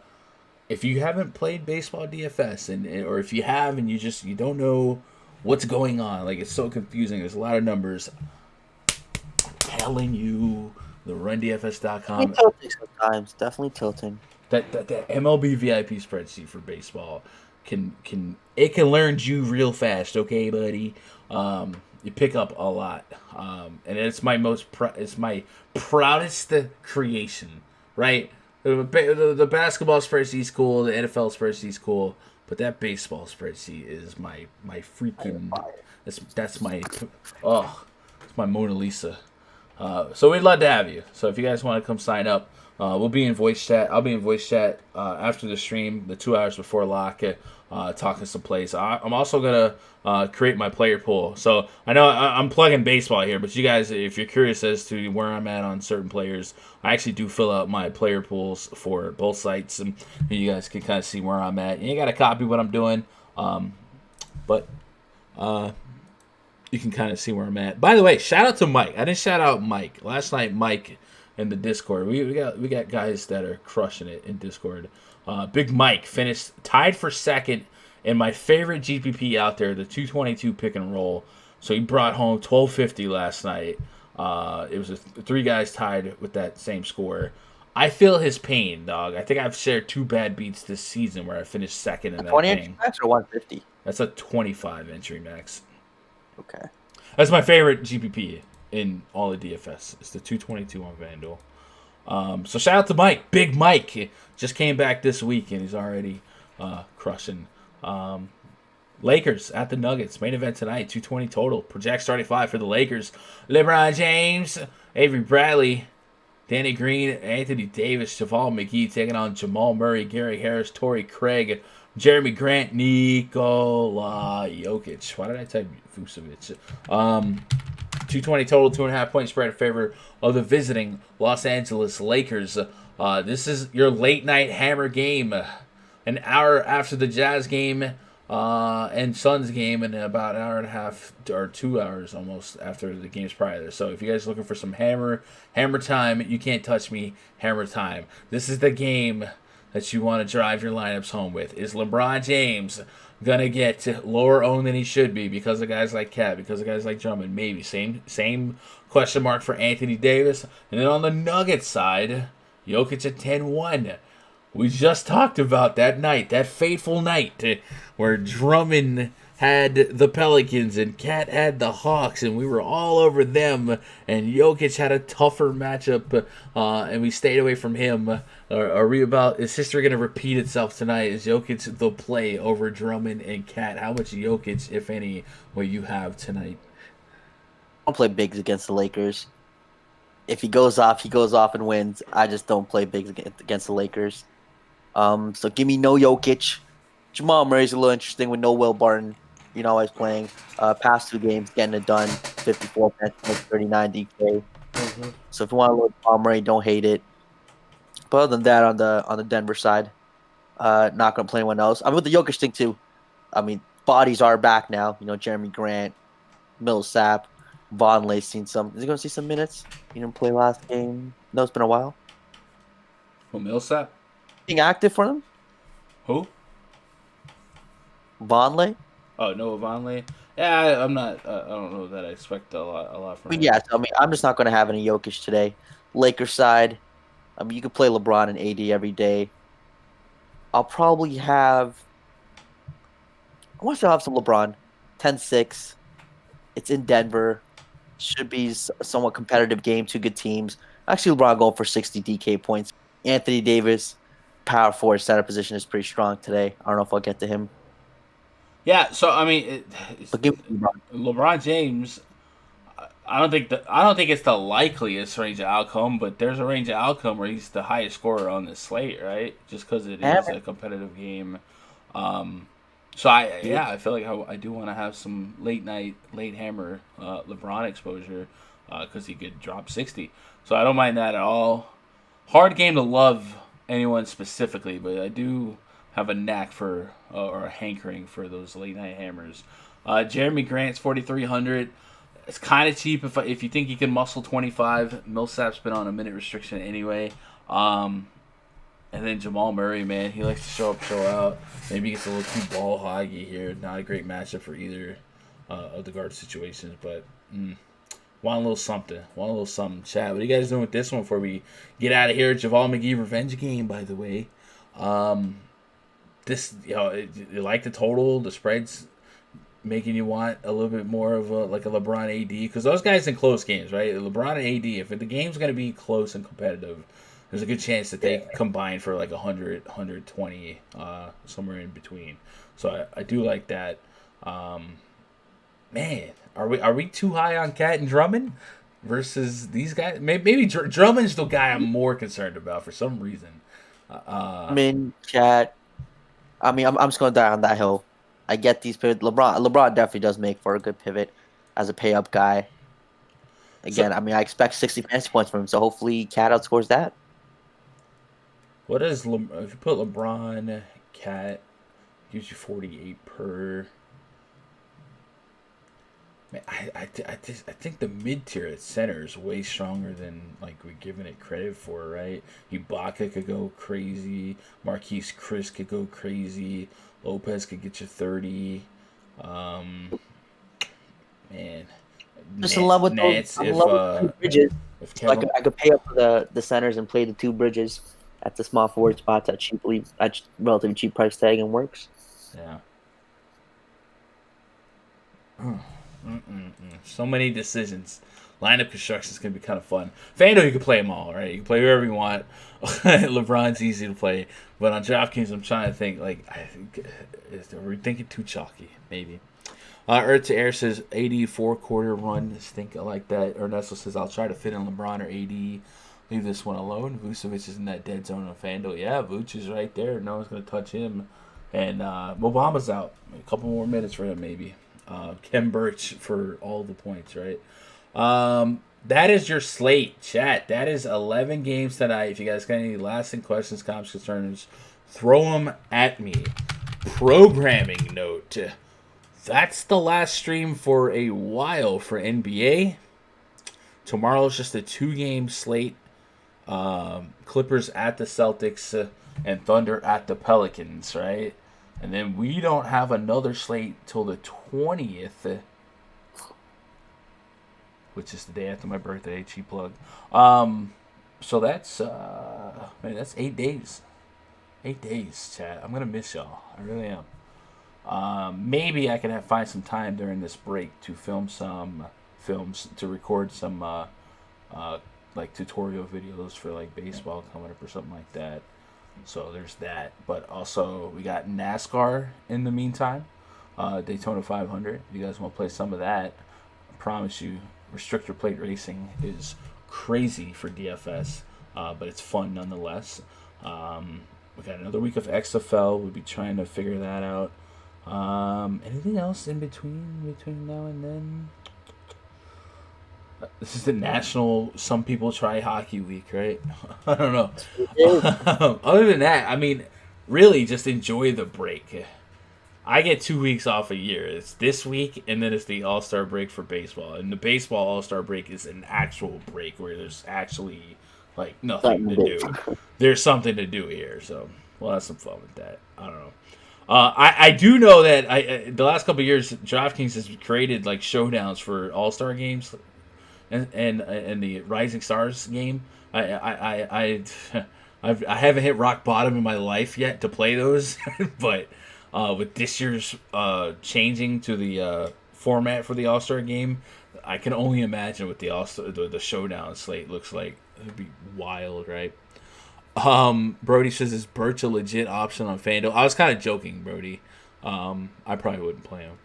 if you haven't played baseball DFS, or if you have and you don't know what's going on, like it's so confusing. There's a lot of numbers. Telling you, the RunDFS.com. Tilting sometimes, definitely tilting. That MLB VIP spreadsheet for baseball can learn you real fast, okay, buddy. You pick up a lot, and it's my proudest creation, right? The basketball spreadsheet's cool, the NFL spreadsheet's cool, but that baseball spreadsheet is my freaking. That's my it's my Mona Lisa. So we'd love to have you. So if you guys want to come sign up, we'll be in voice chat. I'll be in voice chat after the stream, the 2 hours before lock, talking some plays. I'm also going to create my player pool. So I know I'm plugging baseball here, but you guys, if you're curious as to where I'm at on certain players, I actually do fill out my player pools for both sites, and you guys can kind of see where I'm at. You ain't got to copy what I'm doing, but you can kind of see where I'm at. By the way, shout out to Mike. I didn't shout out Mike. Last night, Mike in the Discord. We got guys that are crushing it in Discord. Big Mike finished tied for second in my favorite GPP out there, the 222 pick and roll. So he brought home 1250 last night. It was 3 guys tied with that same score. I feel his pain, dog. I think I've shared 2 bad beats this season where I finished second in that 20 thing. entry max or 150? That's a 25 entry max. Okay. That's my favorite GPP in all of DFS. It's the 222 on FanDuel. So shout out to Mike. Big Mike. He just came back this week and he's already crushing. Lakers at the Nuggets. Main event tonight. 220 total. Project starting 5 for the Lakers. LeBron James, Avery Bradley, Danny Green, Anthony Davis, Javal McGee taking on Jamal Murray, Gary Harris, Torrey Craig, Jeremy Grant, Nikola Jokic. Why did I type Vucevic? 220 total, 2.5 point spread in favor of the visiting Los Angeles Lakers. This is your late night hammer game. An hour after the Jazz game and Suns game, and about an hour and a half or 2 hours almost after the games prior there. So if you guys are looking for some hammer time, you can't touch me, hammer time. This is the game that you want to drive your lineups home with? Is LeBron James gonna get lower owned than he should be because of guys like Cat, because of guys like Drummond? Maybe. Same question mark for Anthony Davis. And then on the Nuggets side, Jokic at 10-1. We just talked about that night, that fateful night where Drummond had the Pelicans and Cat had the Hawks, and we were all over them, and Jokic had a tougher matchup, and we stayed away from him. Is history going to repeat itself tonight? Is Jokic the play over Drummond and Cat? How much Jokic, if any, will you have tonight? I don't play bigs against the Lakers. If he goes off and wins. I just don't play bigs against the Lakers. So give me no Jokic. Jamal Murray's a little interesting with no Will Barton. You know, he's playing past 2 games, getting it done. 54 points, 39 DK. Mm-hmm. So if you want a little Jamal Murray, don't hate it. But other than that, on the Denver side, not gonna play anyone else. I'm with the Jokic thing too. I mean, bodies are back now. You know, Jeremy Grant, Millsap, Vonleh's seen some. Is he gonna see some minutes? He didn't play last game. No, it's been a while. Well, Millsap? Being active for them? Who? Vonleh? Oh, Noah Vonleh. Yeah, I'm not. I don't know that I expect a lot from him. Yeah, so, I'm just not going to have any Jokic today. Lakers side, you could play LeBron and AD every day. I'll probably have. I want to have some LeBron. 10-6. It's in Denver. Should be a somewhat competitive game. 2 good teams. Actually, LeBron going for 60 DK points. Anthony Davis, power forward center position is pretty strong today. I don't know if I'll get to him. Yeah, so I mean, LeBron James. I don't think it's the likeliest range of outcome, but there's a range of outcome where he's the highest scorer on this slate, right? Just because it is a competitive game. So I feel like I do want to have some late hammer LeBron exposure because he could drop 60. So I don't mind that at all. Hard game to love anyone specifically, but I do have a knack for or a hankering for those late night hammers. Jeremy Grant's 4,300. It's kind of cheap if you think you can muscle 25. Millsap's been on a minute restriction anyway. And then Jamal Murray, man, he likes to show up, show out. Maybe he gets a little too ball hoggy here. Not a great matchup for either of the guard situations, but want a little something. Chat, what are you guys doing with this one before we get out of here? JaVale McGee revenge game, by the way. This, you like the total, the spreads making you want a little bit more of a LeBron AD, because those guys in close games, right? LeBron and AD, if the game's going to be close and competitive, there's a good chance that they combine for like 100, 120, somewhere in between. So I do like that. Man, are we too high on Cat and Drummond versus these guys? Maybe Drummond's the guy I'm more concerned about for some reason. Cat. I'm just going to die on that hill. I get these pivots. LeBron definitely does make for a good pivot as a pay-up guy. Again, I expect 60 fantasy points from him, so hopefully Cat outscores that. What is if you put LeBron, Cat, gives you 48 per. Man, I think the mid tier at center is way stronger than we're giving it credit for, right? Ibaka could go crazy, Marquise Chris could go crazy, Lopez could get you 30. Man, just in love with those. I love the bridges. I could pay up for the centers and play the 2 bridges at the small forward spots at relatively cheap price tag, and works. Yeah. So many decisions. Lineup construction is going to be kind of fun. FanDuel, you can play them all, right? You can play whoever you want. LeBron's easy to play. But on DraftKings, I'm trying to think, are we thinking too chalky? Maybe. Earth to Air says 84 quarter run. Just think I like that. Ernesto says, I'll try to fit in LeBron or AD. Leave this one alone. Vucevic is in that dead zone on FanDuel. Yeah, Vuce is right there. No one's going to touch him. And Mobama's out. A couple more minutes for him, maybe. Kem Birch for all the points, right? That is your slate, chat. That is 11 games tonight. If you guys got any lasting questions, comments, concerns, throw them at me. Programming note. That's the last stream for a while for NBA. Tomorrow's just a 2-game slate. Clippers at the Celtics, and Thunder at the Pelicans, right? And then we don't have another slate till the 20th, which is the day after my birthday. Cheap plug. So that's man, that's 8 days. 8 days, chat. I'm gonna miss y'all. I really am. Maybe I can find some time during this break to film some films, to record some like tutorial videos for like baseball coming up or something like that. So there's that. But also we got NASCAR in the meantime. Daytona 500. If you guys want to play some of that, I promise you, restrictor plate racing is crazy for DFS, but it's fun nonetheless. We got another week of XFL. We'll be trying to figure that out. Anything else in between now and then? This is the national some people try hockey week, right? I don't know. Other than that, I mean, really just enjoy the break. I get 2 weeks off a year. It's this week, and then it's the All-Star break for baseball. And the baseball All-Star break is an actual break where there's actually like nothing to do. There's something to do here, so we'll have some fun with that. I don't know. I do know that the last couple of years, DraftKings has created like showdowns for All-Star games, and the Rising Stars game. I haven't hit rock bottom in my life yet to play those, but with this year's changing to the format for the All-Star game, I can only imagine what the showdown slate looks like. It'd be wild, right? Brody says, is Birch a legit option on FanDuel? I was kind of joking, Brody. I probably wouldn't play him.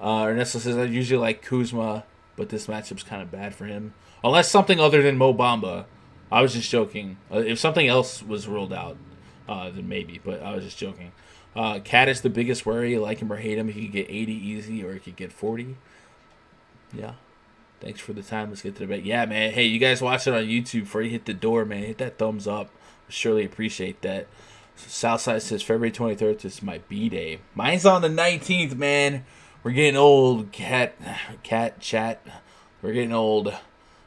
Ernesto says, I usually like Kuzma, but this matchup's kind of bad for him. Unless something other than Mo Bamba. I was just joking. If something else was ruled out, then maybe, but I was just joking. Cat is the biggest worry. You like him or hate him. He could get 80 easy, or he could get 40. Yeah. Thanks for the time. Let's get to the bet. Yeah, man. Hey, you guys watch it on YouTube before you hit the door, man. Hit that thumbs up. Surely appreciate that. Southside says February 23rd is my B-Day. Mine's on the 19th, man. We're getting old, cat chat. We're getting old.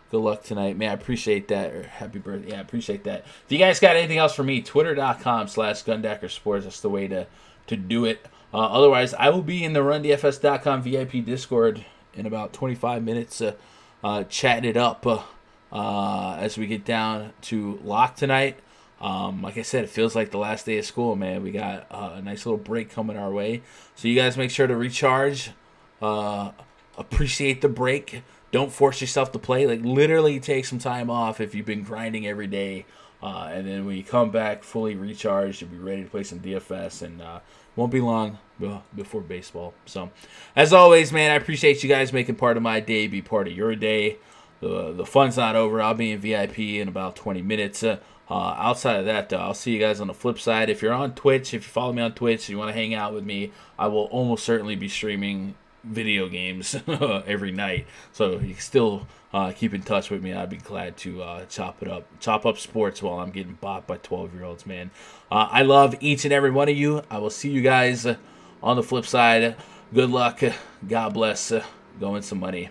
Good luck tonight, man. I appreciate that. Or happy birthday. Yeah, I appreciate that. If you guys got anything else for me, twitter.com/GundackerSports. That's the way to do it. Otherwise, I will be in the RunDFS.com VIP Discord in about 25 minutes, chatting it up as we get down to lock tonight. Like I said, it feels like the last day of school, man. We got a nice little break coming our way. So you guys make sure to recharge. Appreciate the break. Don't force yourself to play. Like, literally take some time off if you've been grinding every day. And then when you come back fully recharged, you'll be ready to play some DFS. And won't be long before baseball. So, as always, man, I appreciate you guys making part of my day, be part of your day. The fun's not over. I'll be in VIP in about 20 minutes. Outside of that, I'll see you guys on the flip side. If you're on Twitch, if you follow me on Twitch, and you want to hang out with me, I will almost certainly be streaming video games every night. So you can still keep in touch with me. I'd be glad to chop up sports while I'm getting bought by 12-year-olds, man. I love each and every one of you. I will see you guys on the flip side. Good luck. God bless. Go win some money.